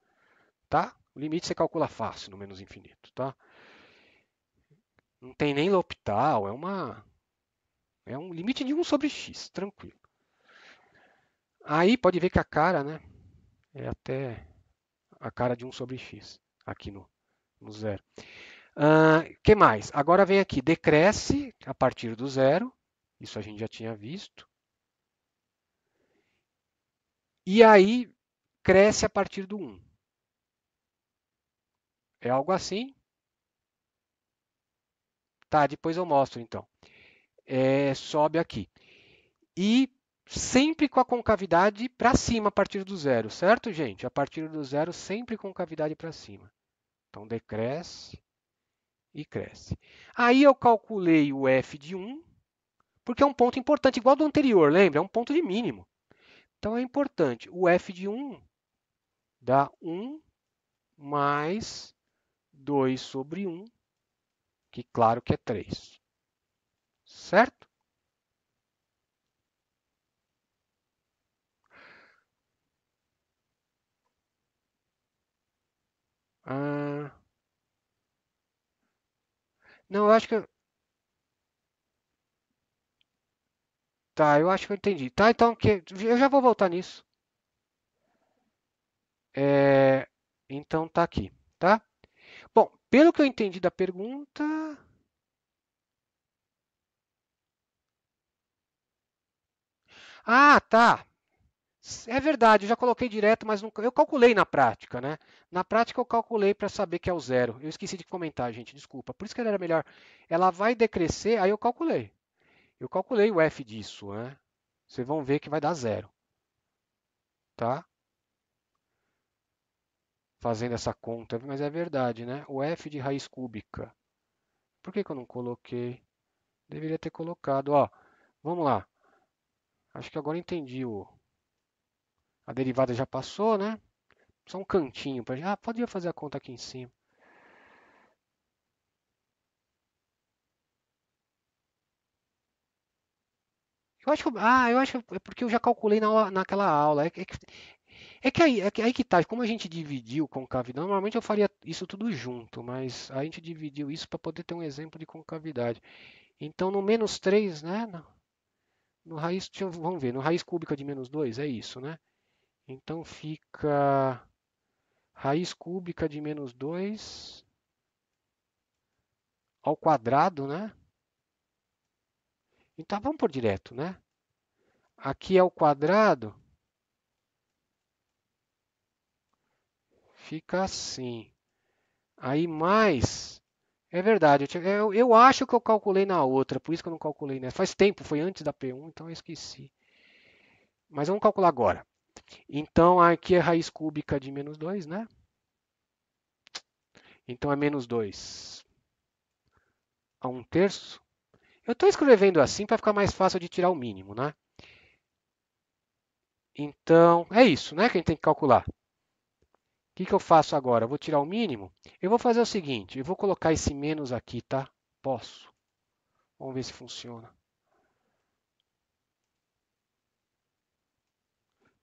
tá? O limite você calcula fácil no menos infinito, tá? Não tem nem L'Hopital, é um limite de 1 sobre x, tranquilo. Aí pode ver que a cara, né, é até a cara de 1 sobre x, aqui no zero. Que mais? Agora vem aqui, decresce a partir do zero, isso a gente já tinha visto. E aí cresce a partir do 1. É algo assim? Tá, depois eu mostro então. Sobe aqui. E sempre com a concavidade para cima a partir do zero, certo, gente? A partir do zero, sempre com concavidade para cima. Então, decresce e cresce. Aí eu calculei o f de 1, porque é um ponto importante, igual do anterior, lembra? É um ponto de mínimo. Então, é importante. O f de 1 dá 1 mais 2 sobre 1, que claro que é 3. Certo? Ah, Não, eu acho que tá, eu acho que eu entendi. Tá, então que eu já vou voltar nisso. É, então tá aqui, tá? Bom, pelo que eu entendi da pergunta, ah, tá. É verdade, eu já coloquei direto, mas eu calculei na prática, né? Na prática eu calculei para saber que é o zero. Eu esqueci de comentar, gente, desculpa. Por isso que ela era melhor. Ela vai decrescer, aí eu calculei. Eu calculei o f disso, né? Vocês vão ver que vai dar zero, tá? Fazendo essa conta, mas é verdade, né? O f de raiz cúbica. Por que que eu não coloquei? Deveria ter colocado, ó. Vamos lá. Acho que agora entendi a derivada já passou, né? Só um cantinho para. Ah, podia fazer a conta aqui em cima. Eu acho que é porque eu já calculei naquela aula. É que aí que tá. Como a gente dividiu concavidade, normalmente eu faria isso tudo junto, mas a gente dividiu isso para poder ter um exemplo de concavidade. Então no menos 3, né? No raiz, vamos ver, no raiz cúbica de menos 2 é isso, né? Então fica raiz cúbica de menos 2 ao quadrado, né? Então vamos por direto, né? Aqui é o quadrado, fica assim. Aí mais. É verdade, eu acho que eu calculei na outra, por isso que eu não calculei nessa. Faz tempo, foi antes da P1, então eu esqueci. Mas vamos calcular agora. Então aqui é raiz cúbica de menos 2, né? Então é menos 2 a um terço. Eu estou escrevendo assim para ficar mais fácil de tirar o mínimo, né? Então é isso, né? Que a gente tem que calcular. O que eu faço agora? Eu vou tirar o mínimo. Eu vou fazer o seguinte: eu vou colocar esse menos aqui, tá? Posso. Vamos ver se funciona.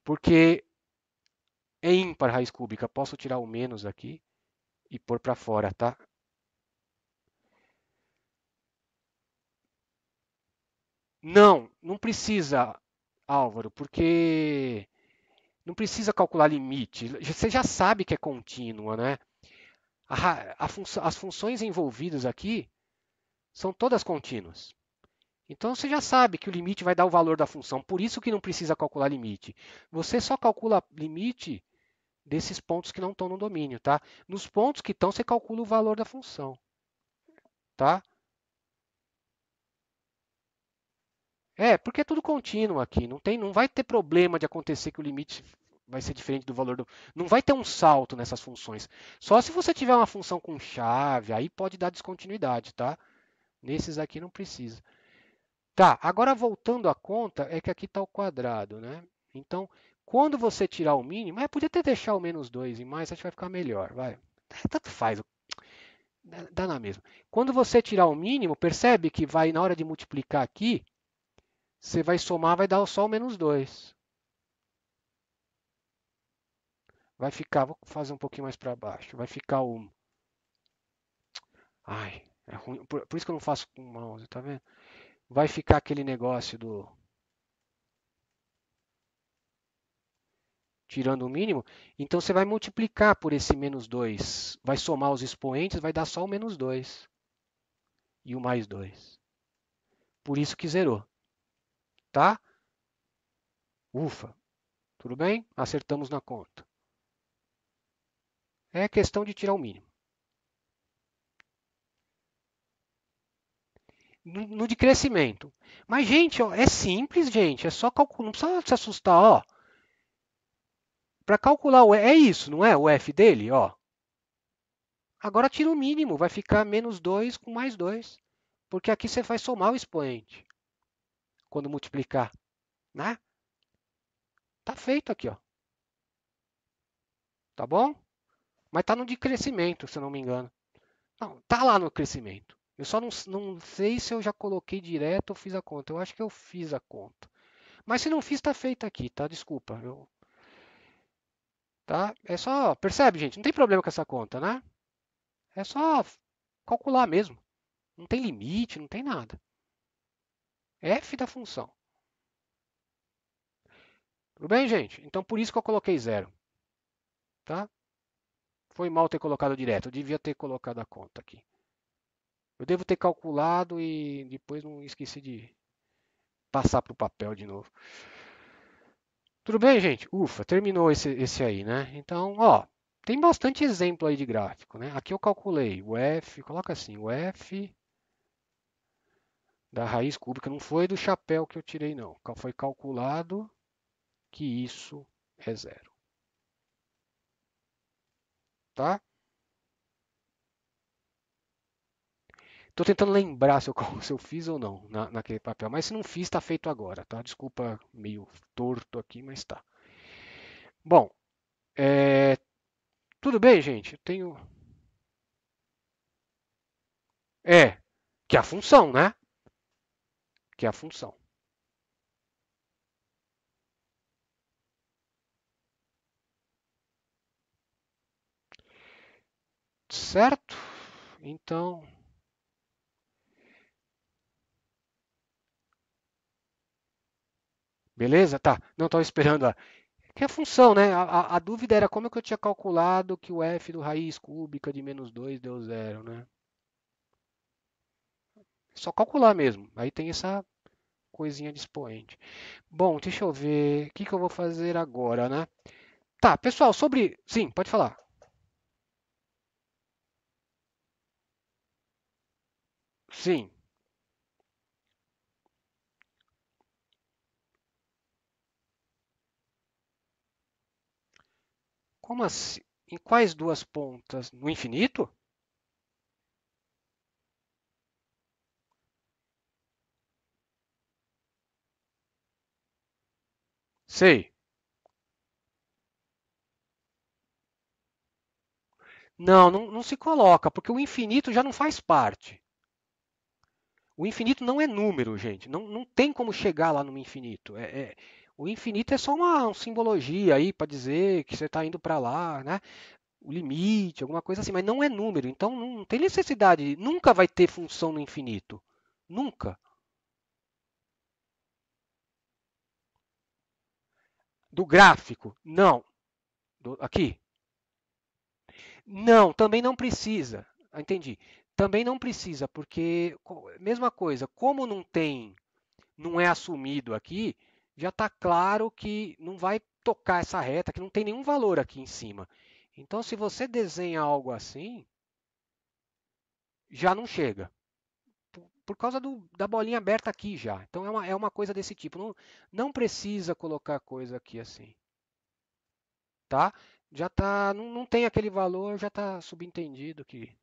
Porque é ímpar raiz cúbica. Posso tirar o menos aqui e pôr para fora, tá? Não, não precisa, Álvaro, porque não precisa calcular limite. Você já sabe que é contínua, né? As funções envolvidas aqui são todas contínuas. Então você já sabe que o limite vai dar o valor da função, por isso que não precisa calcular limite. Você só calcula limite desses pontos que não estão no domínio, tá? Nos pontos que estão, você calcula o valor da função, tá? É, porque é tudo contínuo aqui. Não vai ter problema de acontecer que o limite vai ser diferente do valor do. Não vai ter um salto nessas funções. Só se você tiver uma função com chave, aí pode dar descontinuidade, tá? Nesses aqui não precisa. Tá, agora voltando à conta, é que aqui está o quadrado, né? Então, quando você tirar o mínimo, podia até deixar o menos 2 em mais, acho que vai ficar melhor, vai. Tanto faz, dá na mesma. Quando você tirar o mínimo, percebe que vai, na hora de multiplicar aqui, você vai somar, vai dar só o menos 2. Vai ficar, vou fazer um pouquinho mais para baixo, vai ficar o. Ai, é ruim, por isso que eu não faço com o mouse, tá vendo? Vai ficar aquele negócio do tirando o mínimo, então você vai multiplicar por esse menos 2, vai somar os expoentes, vai dar só o menos 2 e o mais 2. Por isso que zerou, tá? Ufa, tudo bem? Acertamos na conta. É questão de tirar o mínimo. No de crescimento. Mas, gente, ó, é simples, gente. É só calcular. Não precisa se assustar, ó. Para calcular é isso, não é? O f dele, ó. Agora tira o mínimo, vai ficar menos 2 com mais 2. Porque aqui você vai somar o expoente quando multiplicar, né? Tá feito aqui, ó. Tá bom? Mas tá no de crescimento, se eu não me engano. Não, tá lá no crescimento. Eu só não sei se eu já coloquei direto ou fiz a conta. Eu acho que eu fiz a conta. Mas se não fiz, tá feito aqui, tá? Desculpa. Tá? É só. Percebe, gente? Não tem problema com essa conta, né? É só calcular mesmo. Não tem limite, não tem nada. F da função. Tudo bem, gente? Então por isso que eu coloquei zero. Tá? Foi mal ter colocado direto. Eu devia ter colocado a conta aqui. Eu devo ter calculado e depois não esqueci de passar para o papel de novo. Tudo bem, gente? Ufa, terminou esse aí, né? Então, ó, tem bastante exemplo aí de gráfico, né? Aqui eu calculei o f, coloca assim, o f da raiz cúbica não foi do chapéu que eu tirei, não. Foi calculado que isso é zero, tá? Estou tentando lembrar se eu, se eu fiz ou não naquele papel, mas se não fiz, está feito agora, tá? Desculpa, meio torto aqui, mas tá. Bom, é, tudo bem, gente? Eu tenho. É, que é a função, né? Que é a função. Certo? Então, beleza? Tá. Não estava esperando a. Que é a função, né? A dúvida era como é que eu tinha calculado que o f do raiz cúbica de menos 2 deu zero, né? Só calcular mesmo. Aí tem essa coisinha de expoente. Bom, deixa eu ver. O que que eu vou fazer agora, né? Tá, pessoal, sobre. Sim, pode falar. Sim. Como assim? Em quais duas pontas? No infinito? Sei. Não, não se coloca, porque o infinito já não faz parte. O infinito não é número, gente. Não tem como chegar lá no infinito. O infinito é só uma simbologia aí para dizer que você está indo para lá, né? O limite, alguma coisa assim, mas não é número. Então não tem necessidade. Nunca vai ter função no infinito. Nunca. Do gráfico? Não. Aqui? Não, também não precisa. Entendi. Também não precisa, porque mesma coisa, como não tem, não é assumido aqui, já está claro que não vai tocar essa reta, que não tem nenhum valor aqui em cima. Então, se você desenha algo assim, já não chega. Por causa da bolinha aberta aqui já. Então é uma coisa desse tipo. Não precisa colocar coisa aqui assim. Tá? Já tá. Não tem aquele valor, já está subentendido que.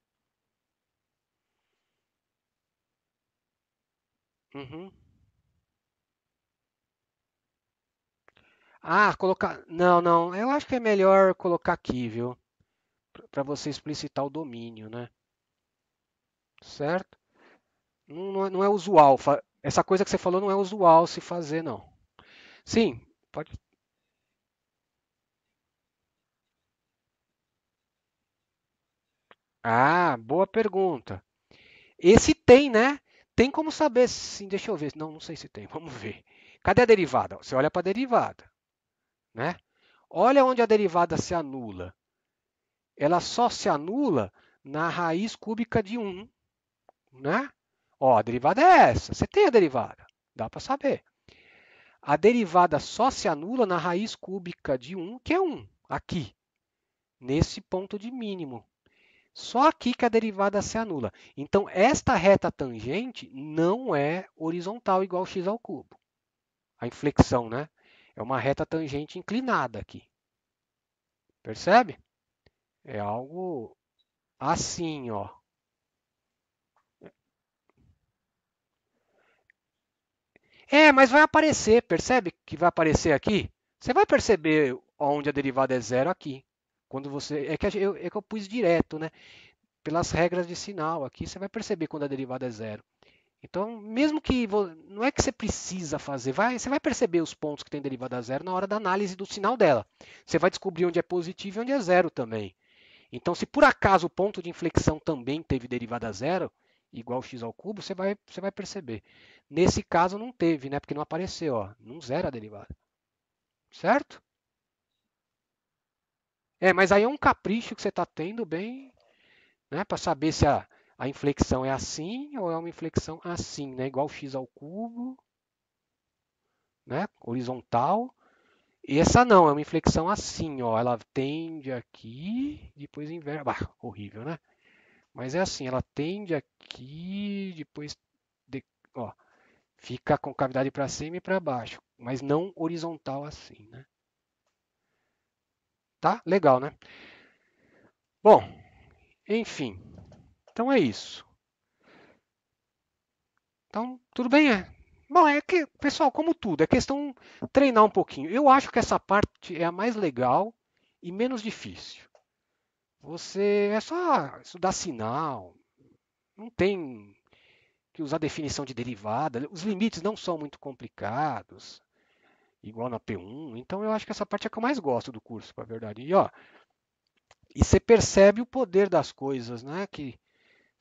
Uhum. Ah, colocar. Não. Eu acho que é melhor colocar aqui, viu? Para você explicitar o domínio, né? Certo? Não é usual. Essa coisa que você falou não é usual se fazer, não. Sim, pode. Ah, boa pergunta. Esse tem, né? Tem como saber, sim. Deixa eu ver. Não sei se tem. Vamos ver. Cadê a derivada? Você olha para a derivada, né? Olha onde a derivada se anula. Ela só se anula na raiz cúbica de um, né? Ó, a derivada é essa. Você tem a derivada. Dá para saber. A derivada só se anula na raiz cúbica de um, que é um, aqui, nesse ponto de mínimo. Só aqui que a derivada se anula. Então, esta reta tangente não é horizontal igual x ao cubo. A inflexão, né? É uma reta tangente inclinada aqui. Percebe? É algo assim, ó. É, mas vai aparecer, percebe que vai aparecer aqui? Você vai perceber onde a derivada é zero aqui. Quando você. É que eu pus direto, né? Pelas regras de sinal aqui, você vai perceber quando a derivada é zero. Então, mesmo que não é que você precisa fazer, você vai perceber os pontos que tem derivada zero na hora da análise do sinal dela. Você vai descobrir onde é positivo e onde é zero também. Então, se por acaso o ponto de inflexão também teve derivada zero, igual x ao cubo, você vai perceber. Nesse caso não teve, né? Porque não apareceu, ó, não zera a derivada. Certo? Mas aí é um capricho que você está tendo bem, né? Para saber se a inflexão é assim ou é uma inflexão assim, né? Igual x ao cubo, né? Horizontal. E essa não, é uma inflexão assim, ó. Ela tende aqui, depois inverte. Bah, horrível, né? Mas é assim, ela tende aqui, depois, ó, fica com cavidade para cima e para baixo, mas não horizontal assim, né? Tá? Legal, né? Bom, enfim. Então é isso. Então, tudo bem, é. Bom, é que, pessoal, como tudo, é questão treinar um pouquinho. Eu acho que essa parte é a mais legal e menos difícil. Você é só estudar sinal, não tem que usar definição de derivada, os limites não são muito complicados, igual na P1. Então eu acho que essa parte é a que eu mais gosto do curso, para a verdade. E ó, e você percebe o poder das coisas, né? Que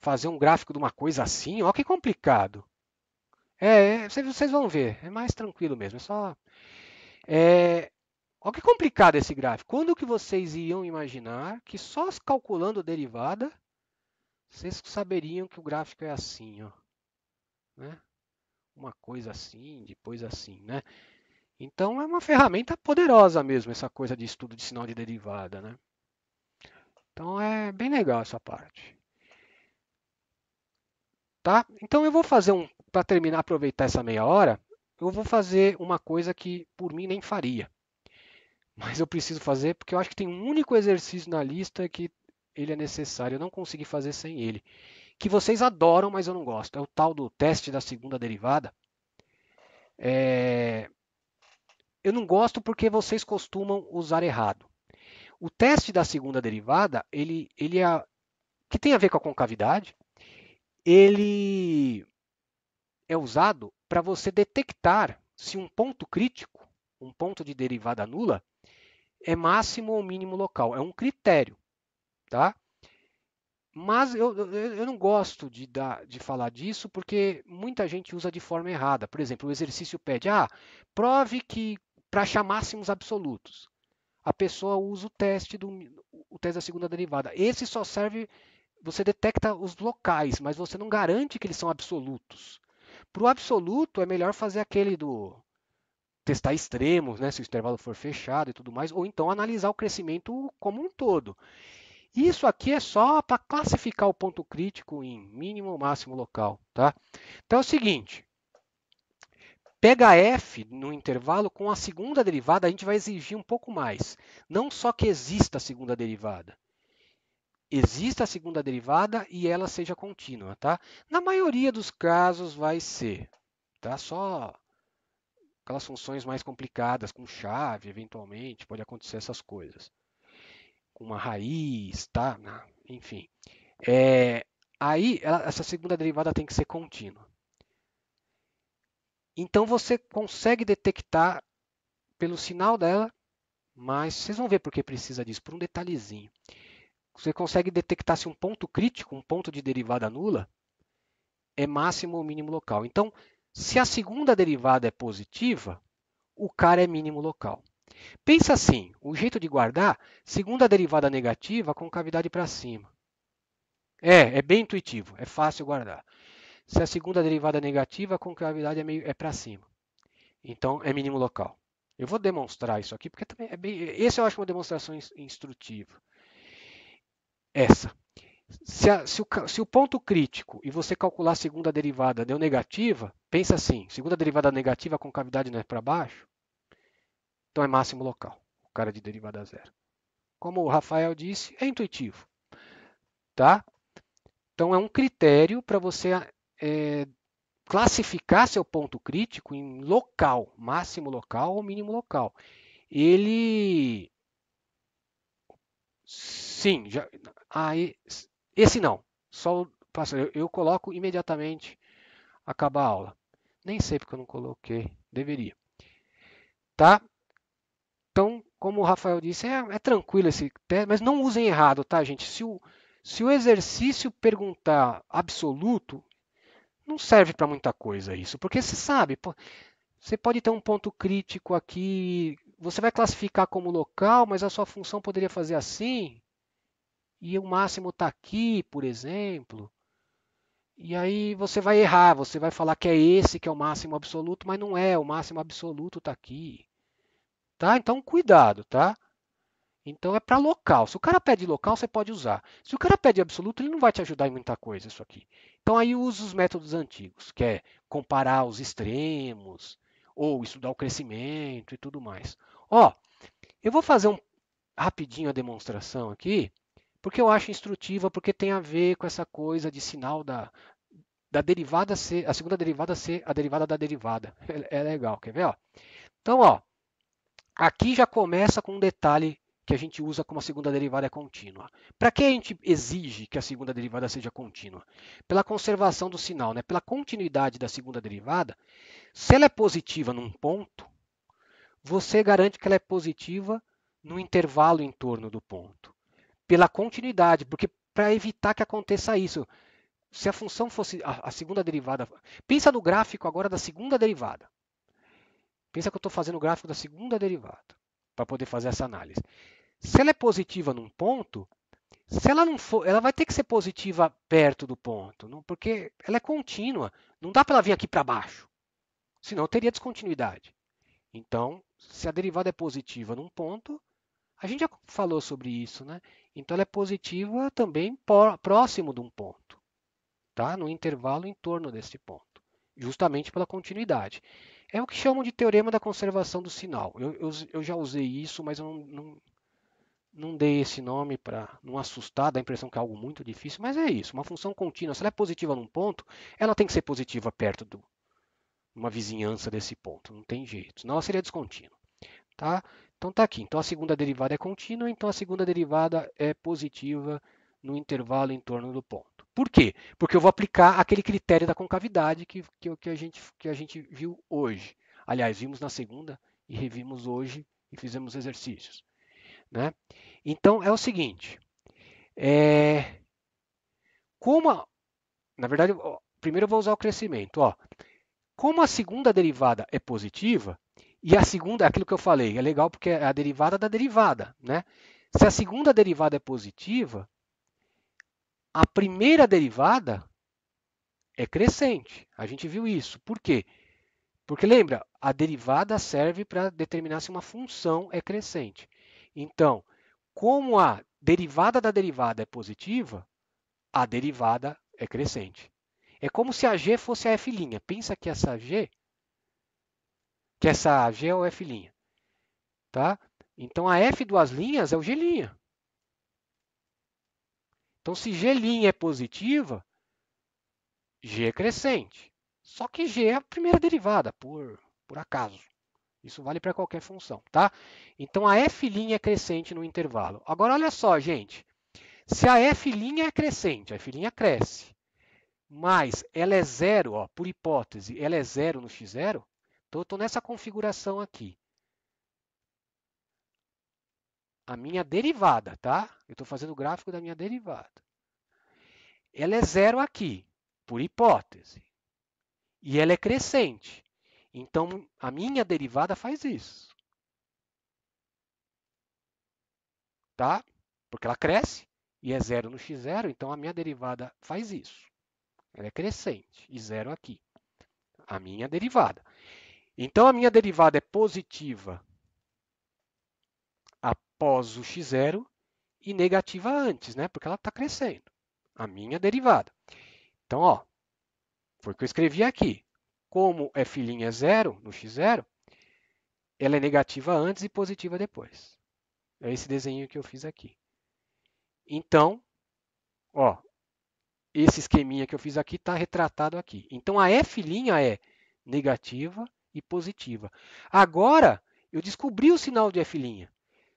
fazer um gráfico de uma coisa assim, ó, que complicado. Vocês vão ver, é mais tranquilo mesmo. É só, ó, que complicado esse gráfico. Quando que vocês iam imaginar que só calculando derivada vocês saberiam que o gráfico é assim, ó, né? Uma coisa assim, depois assim, né? Então é uma ferramenta poderosa mesmo essa coisa de estudo de sinal de derivada, né? Então é bem legal essa parte, tá? Então eu vou fazer para terminar, aproveitar essa meia hora, eu vou fazer uma coisa que por mim nem faria, mas eu preciso fazer porque eu acho que tem um único exercício na lista que ele é necessário, eu não consegui fazer sem ele, que vocês adoram, mas eu não gosto. É o tal do teste da segunda derivada. É, eu não gosto porque vocês costumam usar errado. O teste da segunda derivada, ele é que tem a ver com a concavidade, ele é usado para você detectar se um ponto crítico, um ponto de derivada nula, é máximo ou mínimo local. É um critério, tá? Mas eu não gosto de falar disso porque muita gente usa de forma errada. Por exemplo, o exercício pede, prove que para achar máximos absolutos. A pessoa usa o teste da segunda derivada. Esse só serve, você detecta os locais, mas você não garante que eles são absolutos. Para o absoluto, é melhor fazer aquele do testar extremos, né, se o intervalo for fechado e tudo mais, ou então analisar o crescimento como um todo. Isso aqui é só para classificar o ponto crítico em mínimo ou máximo local, tá? Então é o seguinte, pega f no intervalo com a segunda derivada, a gente vai exigir um pouco mais. Não só que exista a segunda derivada. Exista a segunda derivada e ela seja contínua, tá? Na maioria dos casos vai ser, tá? Só aquelas funções mais complicadas, com chave, eventualmente, pode acontecer essas coisas. Com uma raiz, tá? Enfim. Aí, essa segunda derivada tem que ser contínua. Então, você consegue detectar pelo sinal dela, mas vocês vão ver por que precisa disso, por um detalhezinho. Você consegue detectar se um ponto crítico, um ponto de derivada nula, é máximo ou mínimo local. Então, se a segunda derivada é positiva, o cara é mínimo local. Pensa assim, o jeito de guardar, segunda derivada negativa com cavidade para cima. É bem intuitivo, é fácil guardar. Se a segunda derivada é negativa, com cavidade é para cima. Então é mínimo local. Eu vou demonstrar isso aqui, porque também é bem. Esse eu acho uma demonstração instrutiva. Essa. Se o ponto crítico e você calcular a segunda derivada deu negativa, pensa assim: segunda derivada negativa com cavidade não é para baixo, então é máximo local. O cara de derivada zero. Como o Rafael disse, é intuitivo. Tá? Então é um critério para você classificar seu ponto crítico em local, máximo local ou mínimo local. Ele, sim, já, aí, esse não. Só eu coloco imediatamente acabar a aula. Nem sei porque eu não coloquei, deveria, tá? Então, como o Rafael disse, é tranquilo esse teste, mas não usem errado, tá, gente? Se o exercício perguntar absoluto, não serve para muita coisa isso, porque você sabe, você pode ter um ponto crítico aqui, você vai classificar como local, mas a sua função poderia fazer assim, e o máximo está aqui, por exemplo. E aí você vai errar, você vai falar que é esse que é o máximo absoluto, mas não é, o máximo absoluto está aqui. Tá? Então cuidado, tá? Então é para local. Se o cara pede local, você pode usar. Se o cara pede absoluto, ele não vai te ajudar em muita coisa isso aqui. Então aí usa os métodos antigos, que é comparar os extremos, ou estudar o crescimento e tudo mais. Ó, eu vou fazer rapidinho a demonstração aqui, porque eu acho instrutiva, porque tem a ver com essa coisa de sinal da derivada ser, a segunda derivada ser a derivada da derivada. É legal, quer ver? Ó? Então, ó, aqui já começa com um detalhe que a gente usa como a segunda derivada é contínua. Para que a gente exige que a segunda derivada seja contínua? Pela conservação do sinal, né? Pela continuidade da segunda derivada. Se ela é positiva num ponto, você garante que ela é positiva no intervalo em torno do ponto. Pela continuidade, porque para evitar que aconteça isso, se a função fosse a segunda derivada, pensa no gráfico agora da segunda derivada. Pensa que eu estou fazendo o gráfico da segunda derivada para poder fazer essa análise. Se ela é positiva num ponto, se ela não for, ela vai ter que ser positiva perto do ponto, não, porque ela é contínua. Não dá para ela vir aqui para baixo, senão teria descontinuidade. Então, se a derivada é positiva num ponto, a gente já falou sobre isso, né? Então ela é positiva também próximo de um ponto, tá? No intervalo em torno desse ponto, justamente pela continuidade. É o que chamam de teorema da conservação do sinal. Eu já usei isso, mas eu não dei esse nome para não assustar, dá a impressão que é algo muito difícil, mas é isso. Uma função contínua, se ela é positiva num ponto, ela tem que ser positiva perto de uma vizinhança desse ponto. Não tem jeito, senão ela seria descontínua. Tá? Então tá aqui. Então a segunda derivada é contínua, então a segunda derivada é positiva no intervalo em torno do ponto. Por quê? Porque eu vou aplicar aquele critério da concavidade que a gente viu hoje. Aliás, vimos na segunda e revimos hoje e fizemos exercícios. Né? Então é o seguinte, como na verdade, primeiro eu vou usar o crescimento. Ó. Como a segunda derivada é positiva, e a segunda, aquilo que eu falei, é legal porque é a derivada da derivada. Né? Se a segunda derivada é positiva, a primeira derivada é crescente. A gente viu isso. Por quê? Porque lembra, a derivada serve para determinar se uma função é crescente. Então, como a derivada da derivada é positiva, a derivada é crescente. É como se a g fosse a f'. Pensa que essa g é o f'. Tá? Então a f duas linhas é o g'. Então se g' é positiva, g é crescente. Só que g é a primeira derivada, por acaso. Isso vale para qualquer função, tá? Então a f' é crescente no intervalo. Agora olha só, gente. Se a f' é crescente, a f' cresce, mas ela é zero, ó, por hipótese, ela é zero no x0, então eu estou nessa configuração aqui. A minha derivada, tá? Eu estou fazendo o gráfico da minha derivada. Ela é zero aqui, por hipótese. E ela é crescente. Então, a minha derivada faz isso. Tá? Porque ela cresce e é zero no x0, então a minha derivada faz isso. Ela é crescente e zero aqui. A minha derivada. Então, a minha derivada é positiva após o x0 e negativa antes, né? Porque ela está crescendo. A minha derivada. Então, ó, foi o que eu escrevi aqui. Como f' é zero no x0, ela é negativa antes e positiva depois. É esse desenho que eu fiz aqui. Então, ó, esse esqueminha que eu fiz aqui está retratado aqui. Então, a f' é negativa e positiva. Agora, eu descobri o sinal de f'.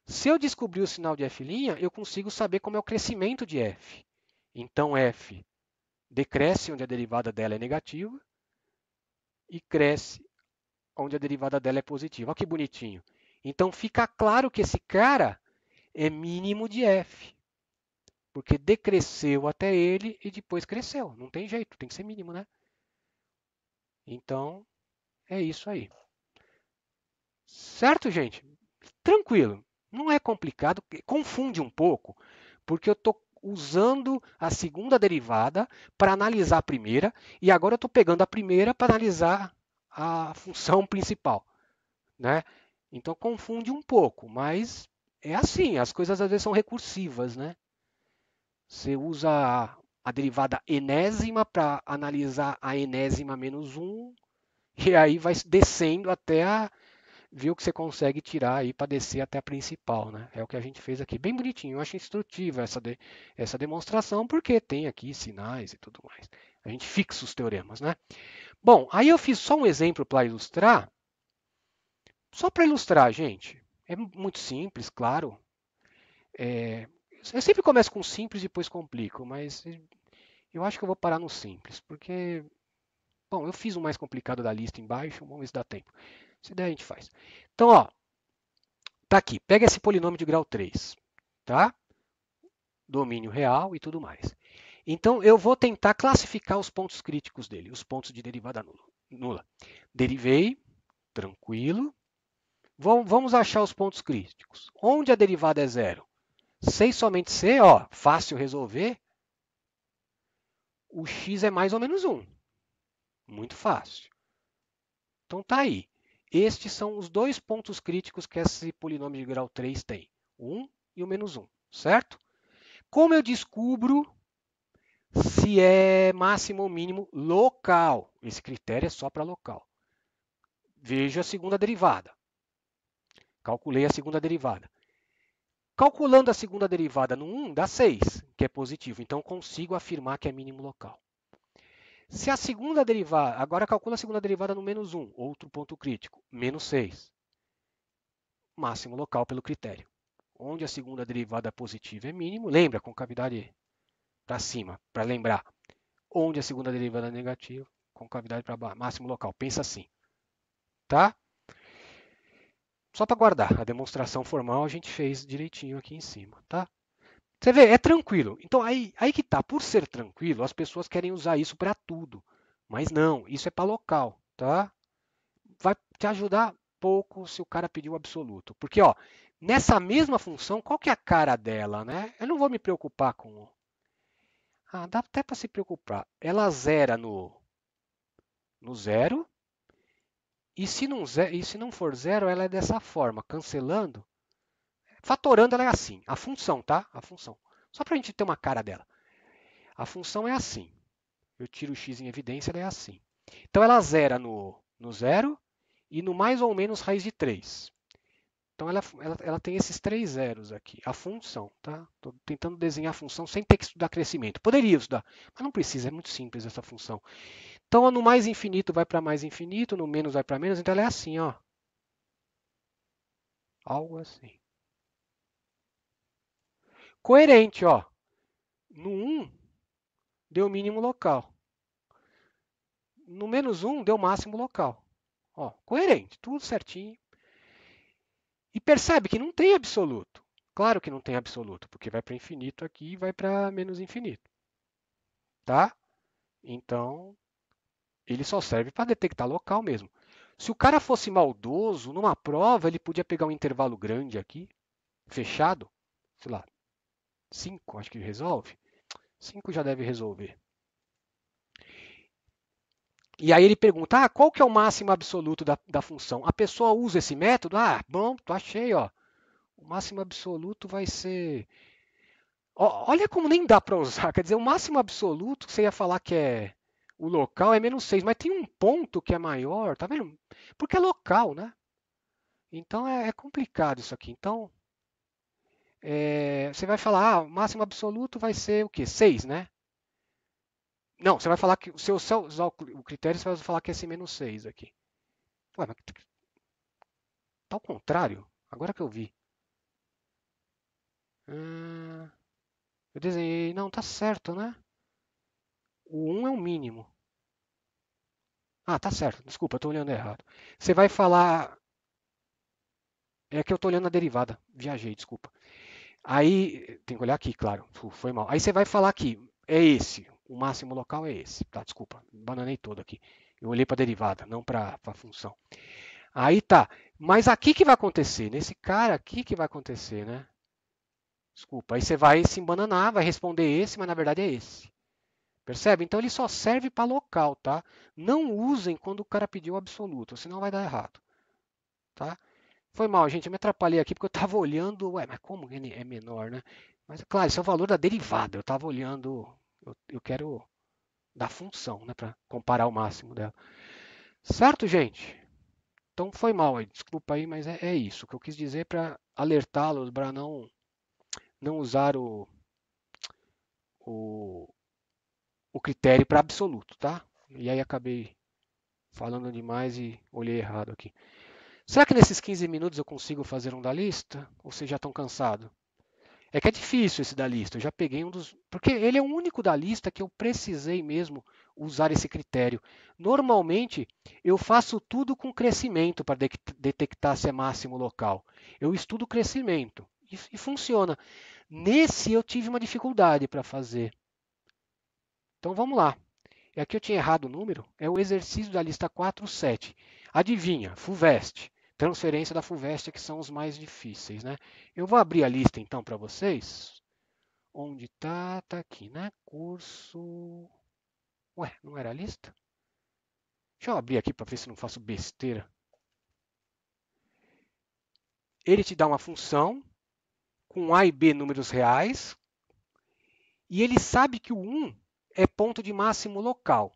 Se eu descobrir o sinal de f', eu consigo saber como é o crescimento de f. Então, f decresce onde a derivada dela é negativa e cresce onde a derivada dela é positiva. Olha que bonitinho. Então, fica claro que esse cara é mínimo de f. porque decresceu até ele e depois cresceu. Não tem jeito, tem que ser mínimo, né? Então, é isso aí. Certo, gente? Tranquilo. Não é complicado, confunde um pouco, porque eu estou usando a segunda derivada para analisar a primeira, e agora eu estou pegando a primeira para analisar a função principal, né? Então confunde um pouco, mas é assim, as coisas às vezes são recursivas, né? Você usa a derivada enésima para analisar a enésima menos um, e aí vai descendo até ver o que você consegue tirar aí para descer até a principal, né? É o que a gente fez aqui, bem bonitinho. Eu acho instrutiva essa demonstração, porque tem aqui sinais e tudo mais. A gente fixa os teoremas, né? Bom, aí eu fiz só um exemplo para ilustrar. Só para ilustrar, gente. É muito simples, claro. Eu sempre começo com simples e depois complico, mas eu acho que eu vou parar no simples, porque, bom, eu fiz o mais complicado da lista embaixo, vamos ver se dá tempo. Se der, a gente faz. Então, ó, tá aqui, pega esse polinômio de grau 3, tá? Domínio real e tudo mais. Então, eu vou tentar classificar os pontos críticos dele, os pontos de derivada nula. Derivei, tranquilo. Vamos achar os pontos críticos. Onde a derivada é zero? Sei somente C, ó, fácil resolver. O x é mais ou menos 1. Muito fácil. Então tá aí. Estes são os dois pontos críticos que esse polinômio de grau 3 tem. O 1 e o menos 1, certo? Como eu descubro se é máximo ou mínimo local? Esse critério é só para local. Vejo a segunda derivada. Calculei a segunda derivada. Calculando a segunda derivada no 1, dá 6, que é positivo. Então consigo afirmar que é mínimo local. Se a segunda derivada, agora calcula a segunda derivada no menos 1, outro ponto crítico, menos 6. Máximo local pelo critério. Onde a segunda derivada positiva é mínimo, lembra, com cavidade para cima, para lembrar. Onde a segunda derivada é negativa, com cavidade para baixo, máximo local. Pensa assim, tá? Só para guardar, a demonstração formal a gente fez direitinho aqui em cima, tá? Você vê, é tranquilo. Então aí que tá, por ser tranquilo, as pessoas querem usar isso para tudo. Mas não, isso é para local, tá? Vai te ajudar pouco se o cara pedir o absoluto. Porque, ó, nessa mesma função, qual que é a cara dela, né? Eu não vou me preocupar com. Ah, dá até para se preocupar. Ela zera no zero. E se não for zero, ela é dessa forma, cancelando. Fatorando, ela é assim. A função, tá? A função. Só para a gente ter uma cara dela. A função é assim. Eu tiro o x em evidência, ela é assim. Então, ela zera no zero e no mais ou menos raiz de 3. Então, ela tem esses três zeros aqui. A função, tá? Estou tentando desenhar a função sem ter que estudar crescimento. Poderia estudar, mas não precisa, é muito simples essa função. Então, no mais infinito vai para mais infinito, no menos vai para menos, então ela é assim, ó. Algo assim. Coerente, ó. No 1 deu mínimo local. No menos 1 deu máximo local. Ó, coerente, tudo certinho. E percebe que não tem absoluto. Claro que não tem absoluto, porque vai para infinito aqui e vai para menos infinito. Tá? Então, ele só serve para detectar local mesmo. Se o cara fosse maldoso, numa prova, ele podia pegar um intervalo grande aqui, fechado, sei lá, 5, acho que resolve. 5 já deve resolver. E aí ele pergunta, qual que é o máximo absoluto da função? A pessoa usa esse método? Ah, bom, achei, ó. O máximo absoluto vai ser... Olha como nem dá para usar. Quer dizer, o máximo absoluto que você ia falar que é o local é menos 6, mas tem um ponto que é maior, tá vendo? Porque é local, né? Então é complicado isso aqui. Então, você vai falar, o máximo absoluto vai ser o quê? 6, né? Não, você vai falar que, se você usar o critério, você vai falar que é esse menos 6 aqui. Ué, mas tá ao contrário? Agora que eu vi. Eu desenhei. Não, tá certo, né? O 1 é o mínimo. Ah, tá certo. Desculpa, eu tô olhando errado. Você vai falar. É que eu tô olhando a derivada. Viajei, desculpa. Aí, tem que olhar aqui, claro, foi mal. Aí você vai falar aqui, é esse, o máximo local é esse. Tá, desculpa, bananei todo aqui. Eu olhei para a derivada, não para a função. Aí tá, mas aqui que vai acontecer? Nesse cara aqui que vai acontecer, né? Desculpa, aí você vai se embananar, vai responder esse, mas na verdade é esse. Percebe? Então ele só serve para local, tá? Não usem quando o cara pediu absoluto, senão vai dar errado, tá? Foi mal, gente, eu me atrapalhei aqui porque eu estava olhando, ué, mas como ele é menor, né? Mas claro, esse é o valor da derivada. Eu estava olhando, eu quero da função, né, para comparar o máximo dela. Certo, gente? Então foi mal aí, desculpa aí, mas é isso. O que eu quis dizer para alertá-los para não usar o, o critério para absoluto, tá? E aí acabei falando demais e olhei errado aqui. Será que nesses 15 minutos eu consigo fazer um da lista? Ou vocês já estão cansados? É que é difícil esse da lista. Eu já peguei um dos. Porque ele é o único da lista que eu precisei mesmo usar esse critério. Normalmente, eu faço tudo com crescimento para detectar se é máximo local. Eu estudo crescimento e funciona. Nesse, eu tive uma dificuldade para fazer. Então vamos lá. E aqui eu tinha errado o número. É o exercício da lista 4.7. Adivinha? FUVEST. Transferência da FUVEST, que são os mais difíceis, né? Eu vou abrir a lista então para vocês. Onde tá? Tá aqui, né? Curso. Ué, não era a lista? Deixa eu abrir aqui para ver se não faço besteira. Ele te dá uma função com A e B números reais e ele sabe que o 1 é ponto de máximo local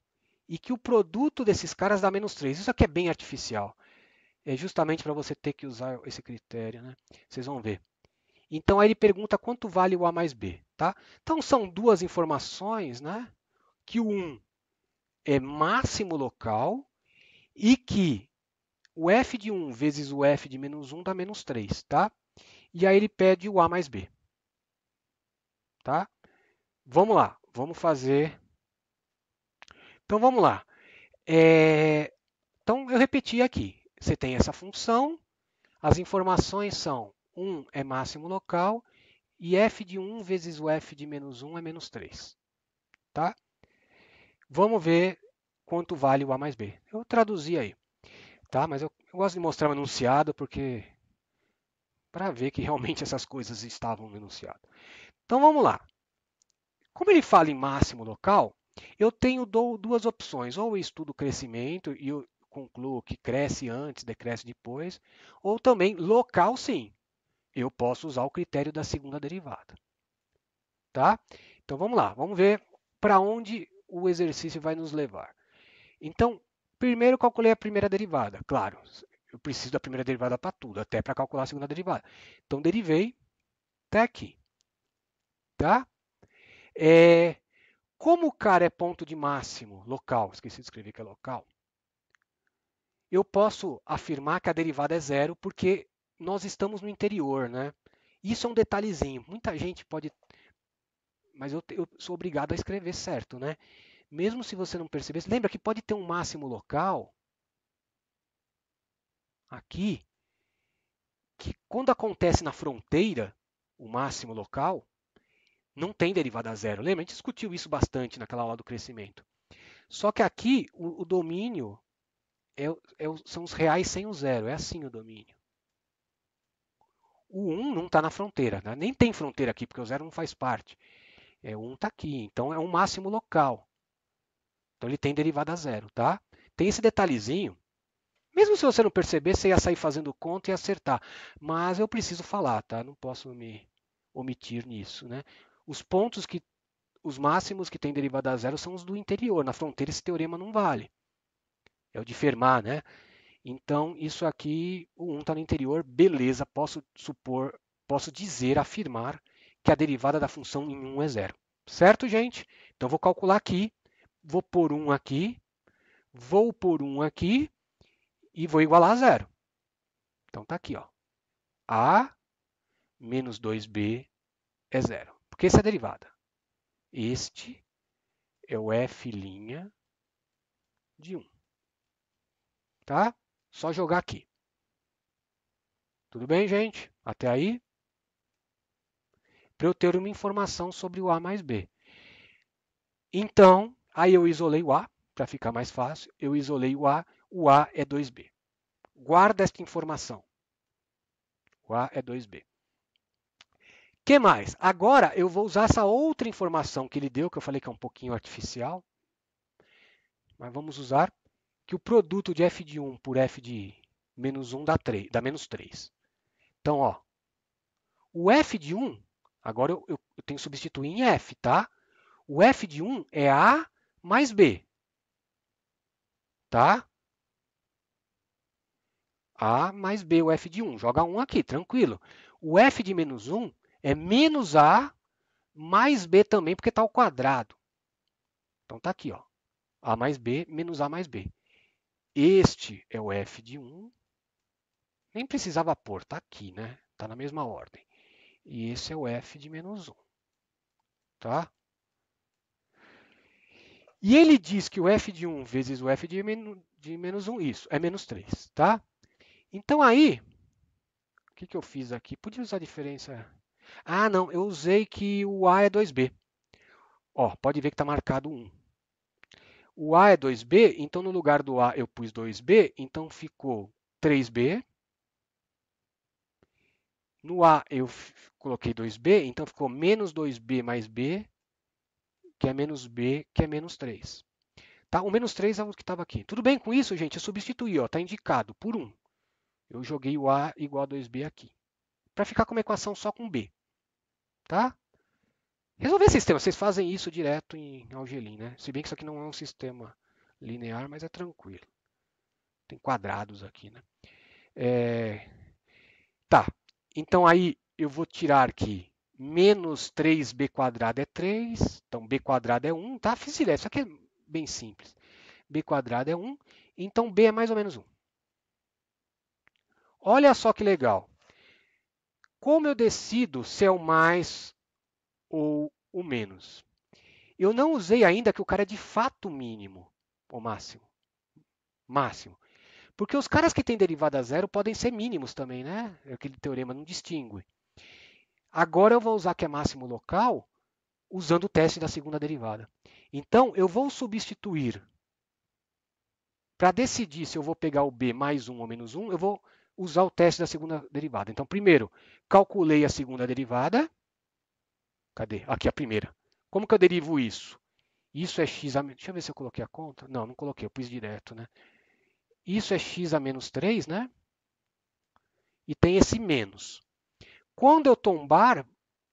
e que o produto desses caras dá menos 3. Isso aqui é bem artificial. É justamente para você ter que usar esse critério, né? Vocês vão ver. Então aí ele pergunta quanto vale o A mais B, tá? Então são duas informações, né? Que o 1 é máximo local e que o f de 1 vezes o f de menos 1 dá menos 3, tá? E aí ele pede o a mais b, tá? Vamos lá, vamos fazer. Então vamos lá. Então eu repeti aqui. Você tem essa função, as informações são 1 é máximo local e f de 1 vezes o f de menos 1 é menos 3, tá? Vamos ver quanto vale o a mais b. Eu traduzi aí, tá? Mas eu gosto de mostrar o enunciado porque para ver que realmente essas coisas estavam no enunciado. Então vamos lá. Como ele fala em máximo local, eu tenho duas opções. Ou eu estudo crescimento e eu concluo que cresce antes, decresce depois, ou também local sim. Eu posso usar o critério da segunda derivada. Tá? Então vamos lá, vamos ver para onde o exercício vai nos levar. Então, primeiro eu calculei a primeira derivada. Claro, eu preciso da primeira derivada para tudo, até para calcular a segunda derivada. Então derivei até aqui. Tá? Como o cara é ponto de máximo local, esqueci de escrever que é local, eu posso afirmar que a derivada é zero porque nós estamos no interior, né? Isso é um detalhezinho. Muita gente pode, mas eu sou obrigado a escrever certo, né? Mesmo se você não perceber, lembra que pode ter um máximo local aqui, que quando acontece na fronteira, o máximo local, não tem derivada zero. Lembra? A gente discutiu isso bastante naquela aula do crescimento. Só que aqui o domínio são os reais sem o zero. É assim o domínio. O 1 não está na fronteira, né? Nem tem fronteira aqui, porque o zero não faz parte. O 1 está aqui, então é um máximo local. Então ele tem derivada zero, tá? Tem esse detalhezinho. Mesmo se você não perceber, você ia sair fazendo conta e acertar. Mas eu preciso falar, tá? Não posso me omitir nisso, né? Os pontos que, os máximos que têm derivada zero são os do interior. Na fronteira esse teorema não vale. É o de Fermat, né? Então, isso aqui, o 1 está no interior, beleza, posso supor, posso dizer, afirmar que a derivada da função em 1 é zero. Certo, gente? Então, vou calcular aqui, vou pôr 1 aqui, vou pôr 1 aqui e vou igualar a zero. Então, está aqui, ó. A menos 2b é zero, porque essa é a derivada. Este é o f' de 1, tá? Só jogar aqui. Tudo bem, gente? Até aí? para eu ter uma informação sobre o A mais B. Então, aí eu isolei o A, para ficar mais fácil, eu isolei o A é 2B. Guarda esta informação. O A é 2B. Que mais? Agora eu vou usar essa outra informação que ele deu, que eu falei que é um pouquinho artificial, mas vamos usar que o produto de f de 1 por f de menos 1 dá menos 3. Então, ó, o f de 1, agora eu tenho que substituir em f, tá? O f de 1 é A mais B, tá? A mais B, o f de 1. Joga 1 aqui, tranquilo. O f de menos 1 é menos A mais B também, porque está ao quadrado. Então, tá aqui, ó. A mais B menos A mais B. Este é o f de 1. Nem precisava pôr, tá aqui, né? Tá na mesma ordem. E esse é o f de menos 1. Tá? E ele diz que o f de 1 vezes o f de menos 1, isso, é menos 3. Tá? Então, aí, o que eu fiz aqui? Podia usar a diferença. Ah, não, eu usei que o A é 2B. Ó, pode ver que está marcado 1. O A é 2B, então no lugar do A eu pus 2B, então ficou 3B. No A eu coloquei 2B, então ficou menos 2B mais B, que é menos B, que é menos 3. Tá? O menos 3 é o que estava aqui. Tudo bem com isso, gente? Eu substituí, está indicado por 1. Eu joguei o A igual a 2B aqui. Para ficar com uma equação só com B. Tá? Resolver sistema, vocês fazem isso direto em Algelin, né? Se bem que isso aqui não é um sistema linear, mas é tranquilo. Tem quadrados aqui, né? Tá, então aí eu vou tirar aqui menos 3b quadrado é 3, então b quadrado é 1, tá? Fiz direto, isso aqui é bem simples. B quadrado é 1, então b é mais ou menos 1. Olha só que legal. Como eu decido se é o mais ou o menos? Eu não usei ainda que o cara é de fato mínimo ou máximo. Máximo. Porque os caras que têm derivada zero podem ser mínimos também, né? Aquele teorema não distingue. Agora eu vou usar que é máximo local usando o teste da segunda derivada. Então, eu vou substituir. Para decidir se eu vou pegar o b mais 1 ou menos 1, eu vou usar o teste da segunda derivada. Então, primeiro, calculei a segunda derivada. Cadê? Aqui a primeira. Como que eu derivo isso? Isso é x a... Deixa eu ver se eu coloquei a conta. Não, não coloquei, eu pus direto, né? Isso é x a menos 3, né? E tem esse menos. Quando eu tombar,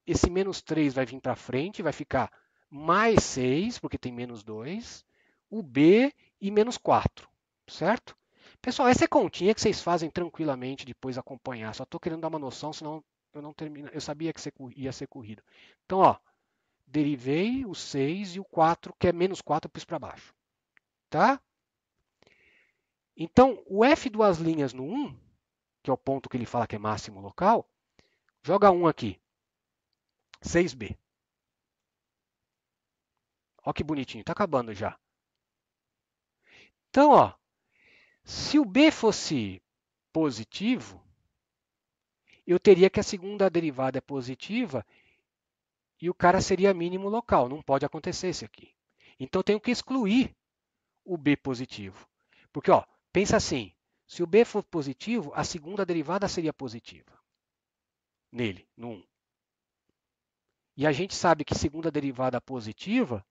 esse menos 3 vai vir para frente, vai ficar mais 6, porque tem menos 2, o b e menos 4, certo? Pessoal, essa é continha que vocês fazem tranquilamente depois acompanhar. Só estou querendo dar uma noção, senão eu não termino. Eu sabia que ia ser corrido. Então, ó, derivei o 6 e o 4, que é menos 4, eu pus para baixo. Tá? Então, o f duas linhas no 1, que é o ponto que ele fala que é máximo local, joga 1 aqui. 6b. Olha que bonitinho, está acabando já. Então, ó, se o b fosse positivo, eu teria que a segunda derivada é positiva e o cara seria mínimo local. Não pode acontecer isso aqui. Então, eu tenho que excluir o b positivo. Porque, ó, pensa assim, se o b for positivo, a segunda derivada seria positiva. Nele, no 1. E a gente sabe que segunda derivada positiva,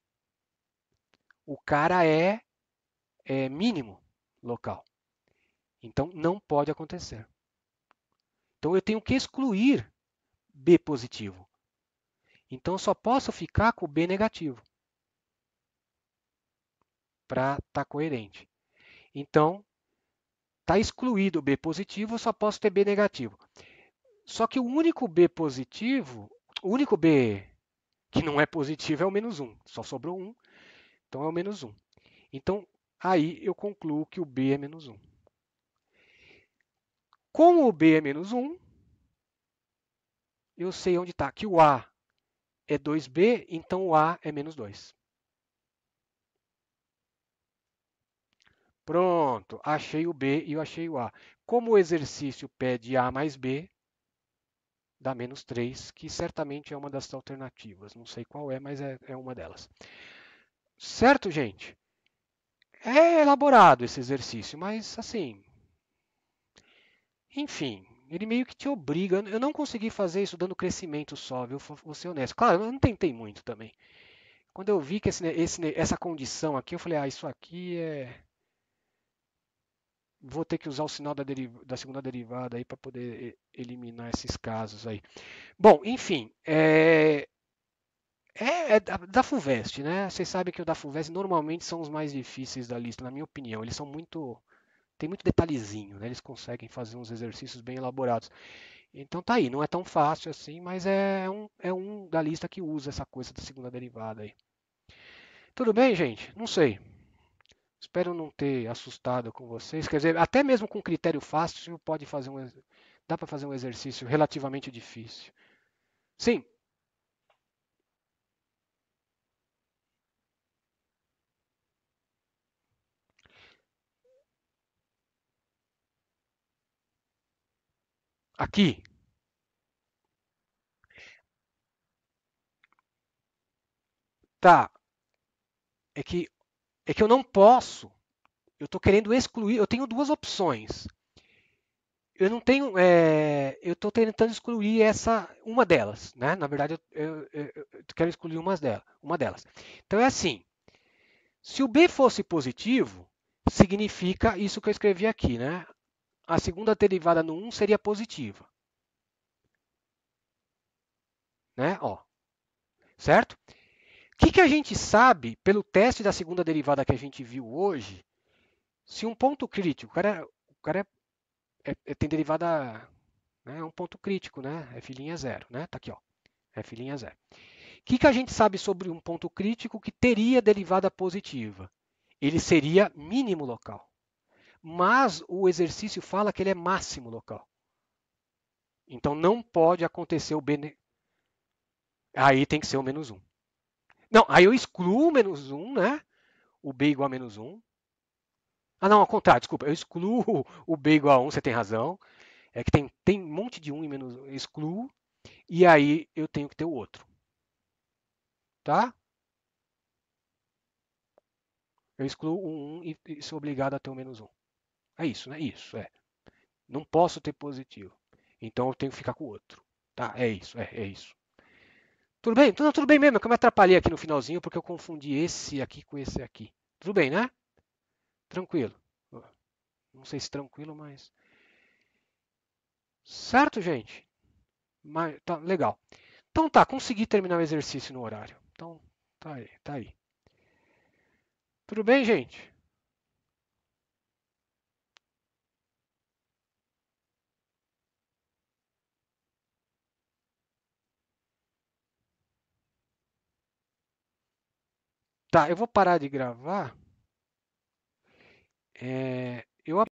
o cara é mínimo local. Então, não pode acontecer. Então, eu tenho que excluir b positivo. Então, eu só posso ficar com o b negativo para estar coerente. Então, está excluído o b positivo, eu só posso ter b negativo. Só que o único b positivo, o único b que não é positivo é o menos 1. Só sobrou 1, então é o menos 1. Então, aí eu concluo que o b é menos 1. Como o b é menos 1, eu sei onde está, que o a é 2b, então o a é menos 2. Pronto, achei o B e eu achei o A. Como o exercício pede A mais B, dá menos 3, que certamente é uma das alternativas. Não sei qual é, mas é uma delas. Certo, gente? É elaborado esse exercício, mas assim, enfim, ele meio que te obriga. Eu não consegui fazer isso dando crescimento só, viu? Vou ser honesto. Claro, eu não tentei muito também. Quando eu vi que essa condição aqui, eu falei, ah, isso aqui é. Vou ter que usar o sinal da segunda derivada aí para poder eliminar esses casos aí. Bom, enfim, é da FUVEST, né? Vocês sabem que o da FUVEST normalmente são os mais difíceis da lista, na minha opinião. Eles são muito. Tem muito detalhezinho, né? Eles conseguem fazer uns exercícios bem elaborados. Então tá aí, não é tão fácil assim, mas é um da lista que usa essa coisa da segunda derivada aí. Tudo bem, gente? Não sei. Espero não ter assustado com vocês. Quer dizer, até mesmo com critério fácil, dá para fazer um exercício relativamente difícil. Sim, aqui, tá. É que, é que eu não posso. Eu estou querendo excluir. Eu tenho duas opções. Eu não tenho. Eu estou tentando excluir uma delas, né? Na verdade, eu quero excluir uma delas. Então é assim. Se o B fosse positivo, significa isso que eu escrevi aqui, né? A segunda derivada no 1 seria positiva, né? Ó, certo? O que a gente sabe pelo teste da segunda derivada que a gente viu hoje? Se um ponto crítico, o cara tem derivada, né, é um ponto crítico, né? F' zero, né? Tá aqui, ó. F' zero. O que a gente sabe sobre um ponto crítico que teria derivada positiva? Ele seria mínimo local. Mas o exercício fala que ele é máximo local. Então não pode acontecer o B. Aí tem que ser o menos um. Não, aí eu excluo o menos um, né? O B igual a menos um. Ah, não, ao contrário, desculpa. Eu excluo o B igual a um, você tem razão. É que tem um monte de um e menos um. Eu excluo. E aí eu tenho que ter o outro. Tá? Eu excluo o 1 e sou obrigado a ter o menos um. É isso, né? Isso, é. Não posso ter positivo. Então eu tenho que ficar com o outro. Tá? É isso, é isso. Tudo bem? Tudo bem mesmo, é que eu me atrapalhei aqui no finalzinho porque eu confundi esse aqui com esse aqui. Tudo bem, né? Tranquilo. Não sei se tranquilo, mas. Certo, gente? Mas, tá, legal. Então tá, consegui terminar o exercício no horário. Então, tá aí, tá aí. Tudo bem, gente? Tá, eu vou parar de gravar. Eu